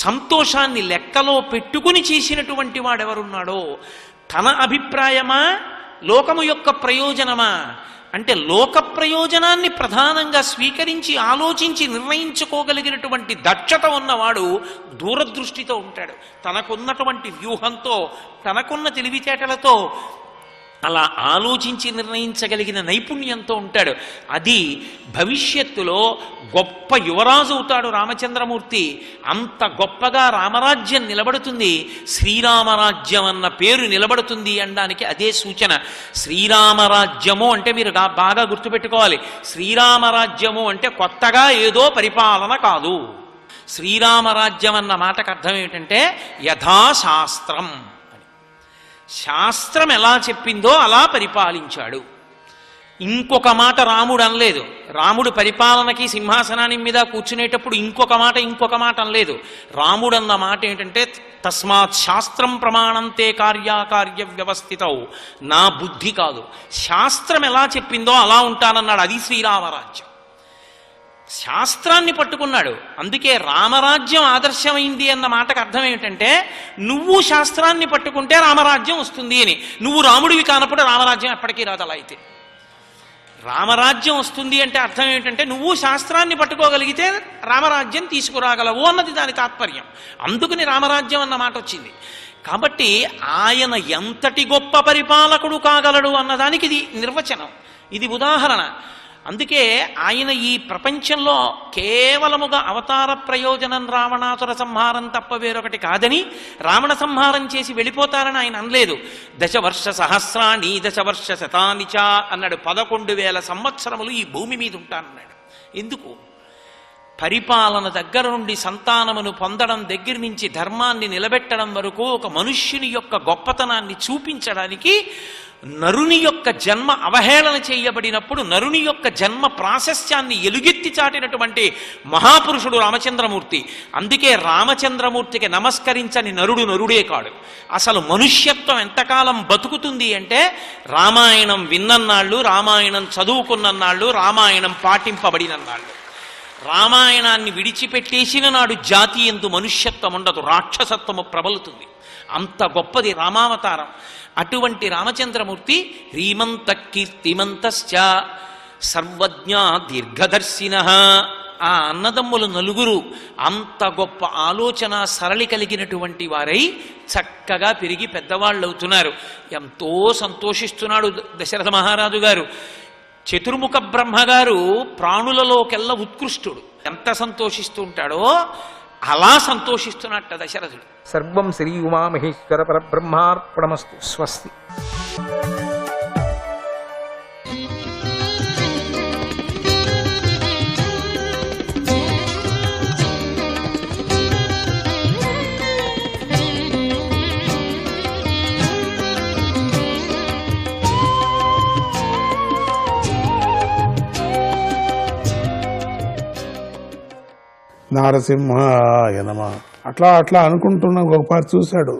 సంతోషాన్ని లెక్కలో పెట్టుకుని చేసినటువంటి వాడెవరున్నాడో, తన అభిప్రాయమా లోకము యొక్క ప్రయోజనమా అంటే లోక ప్రయోజనాన్ని ప్రధానంగా స్వీకరించి ఆలోచించి నిర్ణయించుకోగలిగినటువంటి దక్షత ఉన్నవాడు దూరదృష్టితో ఉంటాడు. తనకున్నటువంటి వ్యూహంతో, తనకున్న తెలివితేటలతో అలా ఆలోచించి నిర్ణయించగలిగిన నైపుణ్యంతో ఉంటాడు. అది భవిష్యత్తులో గొప్ప యువరాజు అవుతాడు రామచంద్రమూర్తి. అంత గొప్పగా రామరాజ్యం నిలబడుతుంది, శ్రీరామరాజ్యం అన్న పేరు నిలబడుతుంది అనడానికి అదే సూచన. శ్రీరామరాజ్యము అంటే మీరు బాగా గుర్తుపెట్టుకోవాలి. శ్రీరామరాజ్యము అంటే కొత్తగా ఏదో పరిపాలన కాదు. శ్రీరామరాజ్యం అన్న మాటకు అర్థం ఏమిటంటే యథాశాస్త్రం. శాస్త్రం ఎలా చెప్పిందో అలా పరిపాలించాడు. ఇంకొక మాట రాముడు అనలేదు. రాముడు పరిపాలనకి సింహాసనాన్ని మీద కూర్చునేటప్పుడు ఇంకొక మాట అనలేదు. రాముడు అన్న మాట ఏంటంటే తస్మాత్ శాస్త్రం ప్రమాణంతే కార్యాకార్య వ్యవస్థితౌ. నా బుద్ధి కాదు, శాస్త్రం ఎలా చెప్పిందో అలా ఉంటానన్నాడు. అది శ్రీరామరాజ్యం. శాస్త్రాన్ని పట్టుకున్నాడు. అందుకే రామరాజ్యం ఆదర్శమైంది అన్న మాటకు అర్థం ఏమిటంటే నువ్వు శాస్త్రాన్ని పట్టుకుంటే రామరాజ్యం వస్తుంది అని. నువ్వు రాముడివి కానప్పుడు రామరాజ్యం ఎప్పటికీ రాదు. అలా అయితే రామరాజ్యం వస్తుంది అంటే అర్థం ఏమిటంటే నువ్వు శాస్త్రాన్ని పట్టుకోగలిగితే రామరాజ్యం తీసుకురాగలవు అన్నది దాని తాత్పర్యం. అందుకని రామరాజ్యం అన్న మాట వచ్చింది. కాబట్టి ఆయన ఎంతటి గొప్ప పరిపాలకుడు కాగలడు అన్నదానికి ఇది నిర్వచనం, ఇది ఉదాహరణ. అందుకే ఆయన ఈ ప్రపంచంలో కేవలముగా అవతార ప్రయోజనం రావణాసుర సంహారం తప్ప వేరొకటి కాదని, రావణ సంహారం చేసి వెళ్ళిపోతారని ఆయన అనలేదు. దశవర్ష సహస్రాణి దశవర్ష శతాని చ అన్నాడు. 11,000 సంవత్సరములు ఈ భూమి మీద ఉంటానన్నాడు. ఎందుకు? పరిపాలన దగ్గర నుండి సంతానమును పొందడం దగ్గర నుంచి ధర్మాన్ని నిలబెట్టడం వరకు ఒక మనుష్యుని యొక్క గొప్పతనాన్ని చూపించడానికి నరుని యొక్క జన్మ అవహేళన చేయబడినప్పుడు నరుని యొక్క జన్మ ప్రాశస్త్యాన్ని ఎలుగెత్తి చాటినటువంటి మహాపురుషుడు రామచంద్రమూర్తి. అందుకే రామచంద్రమూర్తికి నమస్కరించని నరుడు నరుడే కాడు. అసలు మనుష్యత్వం ఎంతకాలం బతుకుతుంది అంటే రామాయణం విన్నన్నాళ్ళు, రామాయణం చదువుకున్నన్నాళ్ళు, రామాయణం పాటింపబడినన్నాళ్ళు. రామాయణాన్ని విడిచిపెట్టేసిన నాడు జాతి ఎందు మనుష్యత్వం ఉండదు, రాక్షసత్వము ప్రబలుతుంది. అంత గొప్పది రామావతారం. అటువంటి రామచంద్రమూర్తి రీమంత కీర్తిమంతశ్చ సర్వజ్ఞ దీర్ఘదర్శిన. ఆ అన్నదమ్ములు నలుగురు అంత గొప్ప ఆలోచన సరళి కలిగినటువంటి వారై చక్కగా పెరిగి పెద్దవాళ్ళు అవుతున్నారు. ఎంతో సంతోషిస్తున్నాడు దశరథ మహారాజు గారు. చతుర్ముఖ బ్రహ్మగారు ప్రాణులలోకెల్లా ఉత్కృష్టుడు. ఎంత సంతోషిస్తూ ఉంటాడో అలా సంతోషిస్తున్నట్ట దశరథుడు. సర్వం శ్రీ ఉమామహేశ్వర పరబ్రహ్మార్పణమస్తు. స్వస్తి. నారసింహాయ నమః. అట్లా అట్లా అనుకుంటున్న ఒకసారి చూశాడు,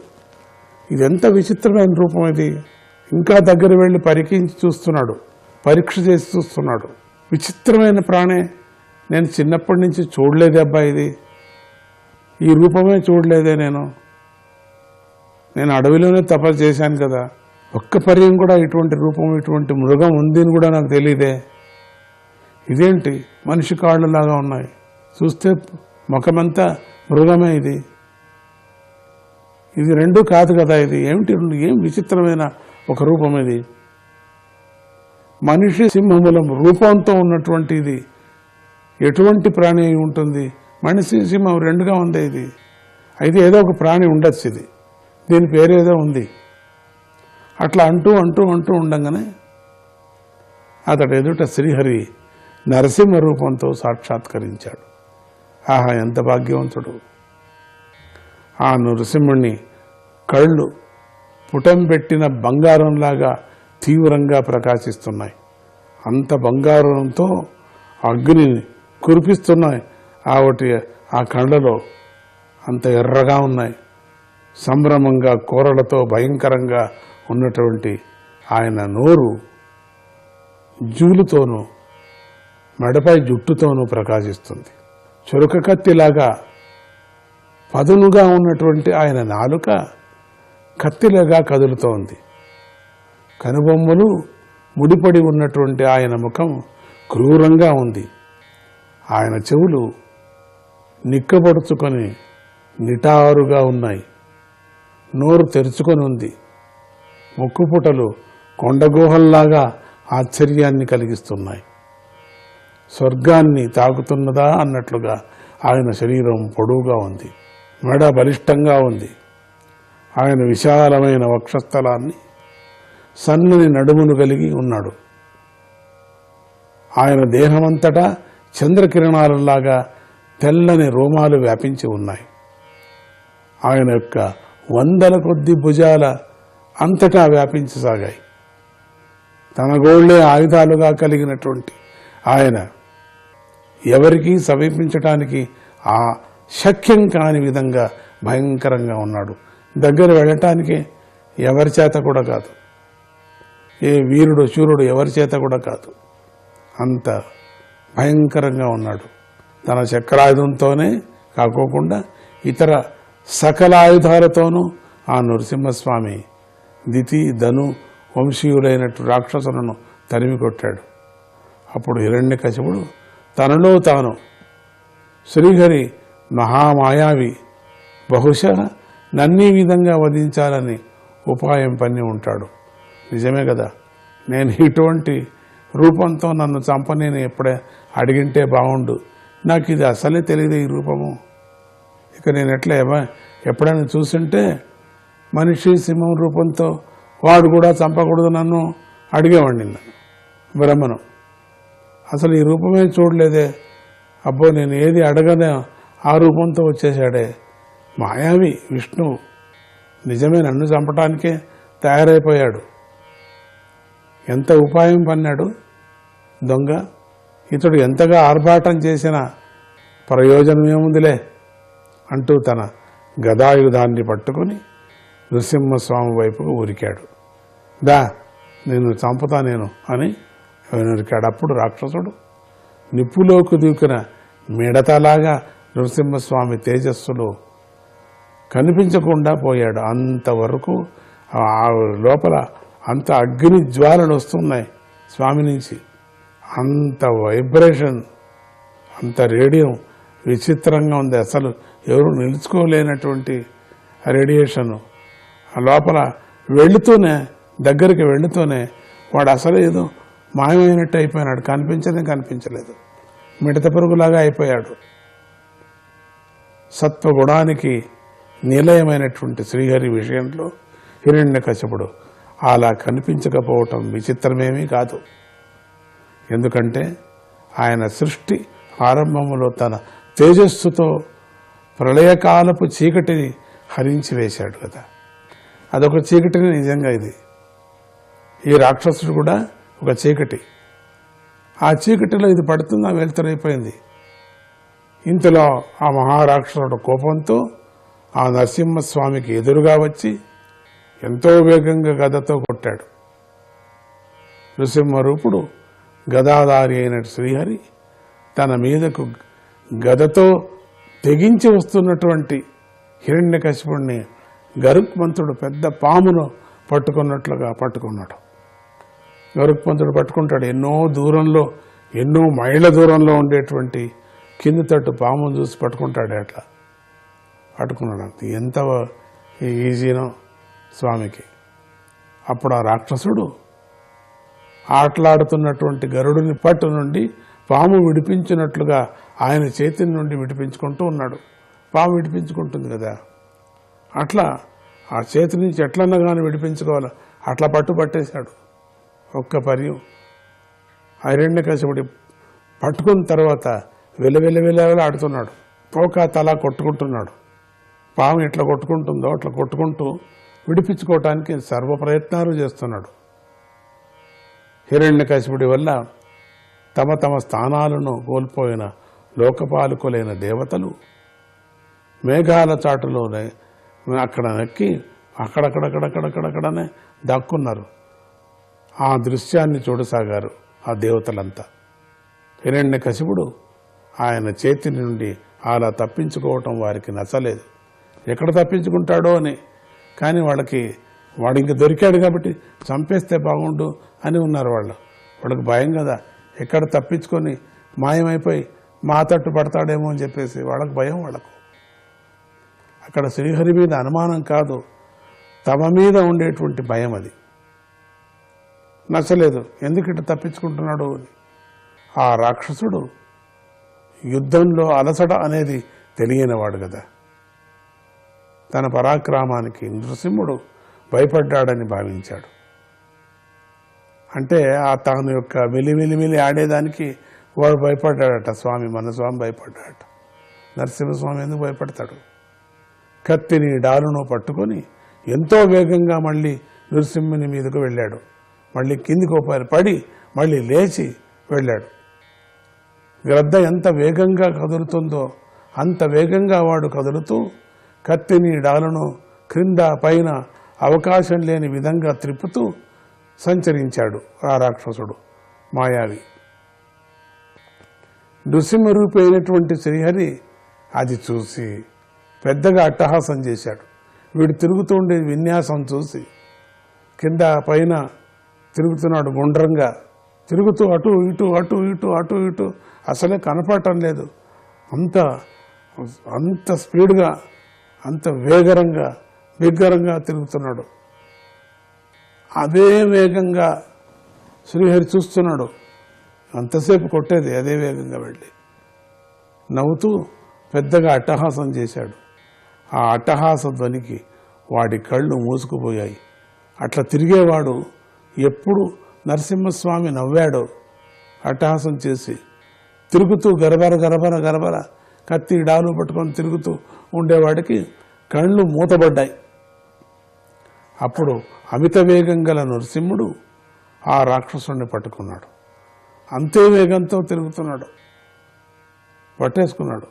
ఇదెంత విచిత్రమైన రూపం ఇది. ఇంకా దగ్గర వెళ్ళి పరికించి చూస్తున్నాడు, పరీక్ష చేసి చూస్తున్నాడు. విచిత్రమైన ప్రాణే, నేను చిన్నప్పటి నుంచి చూడలేదే అబ్బా, ఇది ఈ రూపమే చూడలేదే. నేను అడవిలోనే తపస్సు చేశాను కదా, ఒక్క పర్యం కూడా ఇటువంటి రూపం, ఇటువంటి మృగం ఉంది అని కూడా నాకు తెలియదే. ఇదేంటి మనిషి కాళ్ళలాగా ఉన్నాయి, చూస్తే ముఖమంతా మృగమే, ఇది రెండు కాదు కదా, ఇది ఏమిటి, ఏం విచిత్రమైన ఒక రూపం ఇది. మనిషి సింహముల రూపంతో ఉన్నటువంటి ఇది ఎటువంటి ప్రాణి అయి ఉంటుంది? మనిషి సింహం రెండుగా ఉంది ఇది. అయితే ఏదో ఒక ప్రాణి ఉండొచ్చు, ఇది దీని పేరేదో ఉంది. అట్లా అంటూ అంటూ అంటూ ఉండగానే అతడు ఎదుట శ్రీహరి నరసింహ రూపంతో సాక్షాత్కరించాడు. ఆహా, ఎంత భాగ్యవంతుడు! ఆ నరసింహుణ్ణి కళ్ళు పుటం పెట్టిన బంగారంలాగా తీవ్రంగా ప్రకాశిస్తున్నాయి. అంత బంగారంతో అగ్నిని కురిపిస్తున్నాయి ఆ కళ్ళలో, అంత ఎర్రగా ఉన్నాయి. సంభ్రమంగా కోరలతో భయంకరంగా ఉన్నటువంటి ఆయన నోరు జూలుతోనూ మెడపై జుట్టుతోనూ ప్రకాశిస్తుంది. చురక కత్తిలాగా పదునుగా ఉన్నటువంటి ఆయన నాలుక కత్తిలాగా కదులుతోంది. కనుబొమ్మలు ముడిపడి ఉన్నటువంటి ఆయన ముఖం క్రూరంగా ఉంది. ఆయన చెవులు నిక్కబడుచుకొని నిటారుగా ఉన్నాయి. నోరు తెరుచుకొని ఉంది. ముక్కుపుటలు కొండగుహల్లాగా ఆశ్చర్యాన్ని కలిగిస్తున్నాయి. స్వర్గాన్ని తాకుతున్నదా అన్నట్లుగా ఆయన శరీరం పొడవుగా ఉంది. మెడ బలిష్టంగా ఉంది. ఆయన విశాలమైన వక్షస్థలాన్ని, సన్నని నడుమును కలిగి ఉన్నాడు. ఆయన దేహమంతటా చంద్రకిరణాలలాగా తెల్లని రోమాలు వ్యాపించి ఉన్నాయి. ఆయన యొక్క 100 కొద్ది భుజాల అంతటా వ్యాపించసాగాయి. తన గోళ్లే ఆయుధాలుగా కలిగినటువంటి ఆయన ఎవరికీ సమీపించటానికి ఆ శక్యం కాని విధంగా భయంకరంగా ఉన్నాడు. దగ్గర వెళ్ళటానికి ఎవరి చేత కూడా కాదు, ఏ వీరుడు శూరుడు ఎవరి చేత కూడా కాదు, అంత భయంకరంగా ఉన్నాడు. తన చక్రాయుధంతోనే కాకోకుండా ఇతర సకల ఆయుధాలతోనూ ఆ నరసింహస్వామి దితి ధను వంశీయులైనట్టు రాక్షసులను తరిమి కొట్టాడు. అప్పుడు హిరణ్యకశిపుడు తనలో తాను శ్రీహరి మహామాయావి, బహుశా నన్నీ విధంగా వధించాలని ఉపాయం పన్ని ఉంటాడు. నిజమే కదా, నేను ఇటువంటి రూపంతో నన్ను చంపనేని ఎప్పుడే అడిగింటే బాగుండు, నాకు ఇది అసలే తెలియదు ఈ రూపము. ఇక నేను ఎప్పుడైనా చూస్తుంటే మనిషి సింహం రూపంతో వాడు కూడా చంపకూడదు నన్ను అడిగేవాడిని. నన్ను బ్రహ్మను అసలు ఈ రూపమే చూడలేదే, అబ్బో నేను ఏది అడగనే ఆ రూపంతో వచ్చేసాడే. మాయావి విష్ణువు నిజమే నన్ను చంపటానికే తయారైపోయాడు. ఎంత ఉపాయం పన్నాడు దొంగ. ఇతడు ఎంతగా ఆర్భాటం చేసినా ప్రయోజనం ఏముందిలే అంటూ తన గదాయుధాన్ని పట్టుకుని నృసింహస్వామి వైపుకు ఉరికాడు. దా నేను చంపుతా నేను అని ఉరికాడు. అప్పుడు రాక్షసుడు నిప్పులోకి దూకిన మిడతలాగా నృసింహస్వామి తేజస్సులో కనిపించకుండా పోయాడు. అంతవరకు లోపల అంత అగ్ని జ్వాలలు వస్తున్నాయి స్వామి నుంచి, అంత వైబ్రేషన్, అంత రేడియం విచిత్రంగా ఉంది. అసలు ఎవరు నిలుచుకోలేనటువంటి రేడియేషను. ఆ లోపల దగ్గరికి వెళుతూనే వాడు అసలు ఏదో మాయమైనట్టు అయిపోయినాడు. కనిపించలేదు, మిడత పురుగులాగా అయిపోయాడు. సత్వగుణానికి నిలయమైనటువంటి శ్రీహరి విషయంలో హిరణ్యకశిపుడు అలా కనిపించకపోవటం విచిత్రమేమీ కాదు. ఎందుకంటే ఆయన సృష్టి ఆరంభంలో తన తేజస్సుతో ప్రళయకాలపు చీకటిని హరించి వేశాడు కదా, అదొక చీకటిని. నిజంగా ఈ రాక్షసుడు కూడా ఒక చీకటి. ఆ చీకటిలో ఇది పడుతుందా వెలుతురైపోయింది. ఇంతలో ఆ మహారాక్షసుడు కోపంతో ఆ నరసింహస్వామికి ఎదురుగా వచ్చి ఎంతో వేగంగా గదతో కొట్టాడు. నృసింహరూపుడు గదాధారి అయిన శ్రీహరి తన మీదకు గదతో తెగించి వస్తున్నటువంటి హిరణ్యకశిపుణ్ణి గరుత్మంతుడు పెద్ద పామును పట్టుకున్నట్లుగా పట్టుకున్నాడు. గరుత్మంతుడు పట్టుకుంటాడు. ఎన్నో మైళ్ళ దూరంలో ఉండేటువంటి కింది తట్టు పామును చూసి పట్టుకుంటాడు. అట్లా పట్టుకున్నాడు. ఎంత ఈజీనో స్వామికి. అప్పుడు ఆ రాక్షసుడు ఆటలాడుతున్నటువంటి గరుడుని పట్టు నుండి పాము విడిపించినట్లుగా ఆయన చేతి నుండి విడిపించుకుంటూ ఉన్నాడు. పాము విడిపించుకుంటుంది కదా, అట్లా ఆ చేతి నుంచి ఎట్లన్నా కానీ విడిపించుకోవాలి. అట్లా పట్టేశాడు. ఒక్క పర్యం హిరణ్యకశిపుడి పట్టుకున్న తర్వాత వెలవెల ఆడుతున్నాడు. పోక తల కొట్టుకుంటున్నాడు. పాము ఎట్లా కొట్టుకుంటుందో అట్లా కొట్టుకుంటూ విడిపించుకోవటానికి సర్వ ప్రయత్నాలు చేస్తున్నాడు. హిరణ్యకశిపుడి వల్ల తమ స్థానాలను కోల్పోయిన లోకపాలకులైన దేవతలు మేఘాల చాటులోనే అక్కడ నక్కి అక్కడక్కడనే దాక్కున్నారు. ఆ దృశ్యాన్ని చూడసాగారు ఆ దేవతలంతా. హిరణ్యకశిపుడు ఆయన చేతి నుండి అలా తప్పించుకోవటం వారికి నచ్చలేదు. ఎక్కడ తప్పించుకుంటాడో అని. కానీ వాడు ఇంక దొరికాడు కాబట్టి చంపేస్తే బాగుండు అని ఉన్నారు వాళ్ళకి భయం కదా. ఎక్కడ తప్పించుకొని మాయమైపోయి మా తట్టు పడతాడేమో అని చెప్పేసి వాళ్ళకు భయం. అక్కడ శ్రీహరి మీద అనుమానం కాదు, తమ మీద ఉండేటువంటి భయం. అది నచ్చలేదు. ఎందుకు ఇట్లా తప్పించుకుంటున్నాడు అని. ఆ రాక్షసుడు యుద్ధంలో అలసట అనేది తెలియనివాడు కదా. తన పరాక్రమానికి నృసింహుడు భయపడ్డాడని భావించాడు. అంటే తాను యొక్క మిలిమిలిమిలి ఆడేదానికి వాడు భయపడ్డాడట. మన స్వామి భయపడ్డాడట. నరసింహస్వామి ఎందుకు భయపడతాడు? కత్తిని డాలును పట్టుకొని ఎంతో వేగంగా మళ్ళీ నృసింహుని మీదకు వెళ్ళాడు. మళ్ళీ కిందికి పడి మళ్ళీ లేచి వెళ్ళాడు. గ్రద్ద ఎంత వేగంగా కదులుతుందో అంత వేగంగా వాడు కదులుతూ కత్తిని డాలును క్రింద పైన అవకాశం లేని విధంగా త్రిప్పుతూ సంచరించాడు ఆ రాక్షసుడు మాయావి. నృసింహరూపి అయినటువంటి శ్రీహరి అది చూసి పెద్దగా అట్టహాసం చేశాడు. వీడు తిరుగుతూ ఉండే విన్యాసం చూసి కింద పైన తిరుగుతున్నాడు. గుండ్రంగా తిరుగుతూ అటు ఇటు అసలే కనపడటం లేదు. అంత స్పీడ్గా అంత బిగ్గరంగా తిరుగుతున్నాడు. అదే వేగంగా శ్రీహరి చూస్తున్నాడు. అంతసేపు కొట్టేది అదే వేగంగా వెళ్ళి నవ్వుతూ పెద్దగా అట్టహాసం చేశాడు. ఆ అట్టహాస ధ్వనికి వాడి కళ్ళు మూసుకుపోయాయి. అట్లా తిరిగేవాడు ఎప్పుడు నరసింహస్వామి నవ్వాడో అట్టహాసం చేసి తిరుగుతూ గరబర కత్తి డాలు పట్టుకొని తిరుగుతూ ఉండేవాడికి కళ్ళు మూతబడ్డాయి. అప్పుడు అమిత వేగం గల నరసింహుడు ఆ రాక్షసుడిని పట్టుకున్నాడు. అంతే వేగంతో తిరుగుతున్నాడు. పట్టేసుకున్నాడు.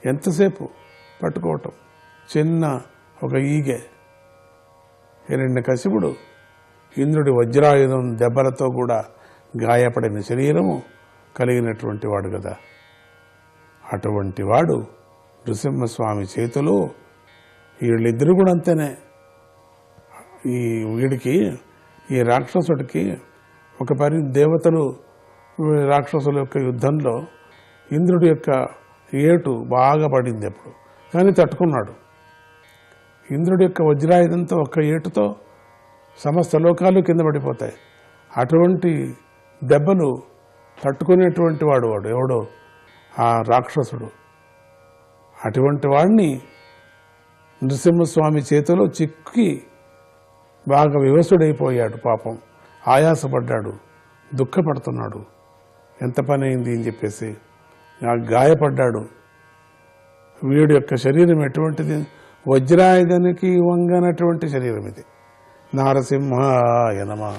ఎంతసేపు పట్టుకోవటం, చిన్న ఒక ఈగె. హిరణ్యకశిపుడు ఇంద్రుడి వజ్రాయుధం దెబ్బలతో కూడా గాయపడిన శరీరము కలిగినటువంటి వాడు కదా. అటువంటి వాడు నృసింహస్వామి చేతిలో వీళ్ళిద్దరు కూడా అంతేనే. ఈ రాక్షసుడికి ఒక దేవతలు రాక్షసుల యొక్క యుద్ధంలో ఇంద్రుడి యొక్క ఏటు బాగా పడింది అప్పుడు. కానీ తట్టుకున్నాడు. ఇంద్రుడి యొక్క వజ్రాయుధంతో ఒక్క ఏటుతో సమస్త లోకాలు కింద పడిపోతాయి. అటువంటి దెబ్బలు తట్టుకునేటువంటి వాడు ఎవడో ఆ రాక్షసుడు. అటువంటి వాడిని నృసింహస్వామి చేతిలో చిక్కి బాగా వివసుడైపోయాడు. పాపం ఆయాసపడ్డాడు, దుఃఖపడుతున్నాడు. ఎంత పని అయింది అని చెప్పేసి గాయపడ్డాడు. వీడి యొక్క శరీరం ఎటువంటిది? వజ్రాయుధానికి వంగనటువంటి శరీరం ఇది. నారసింహాయ నమః.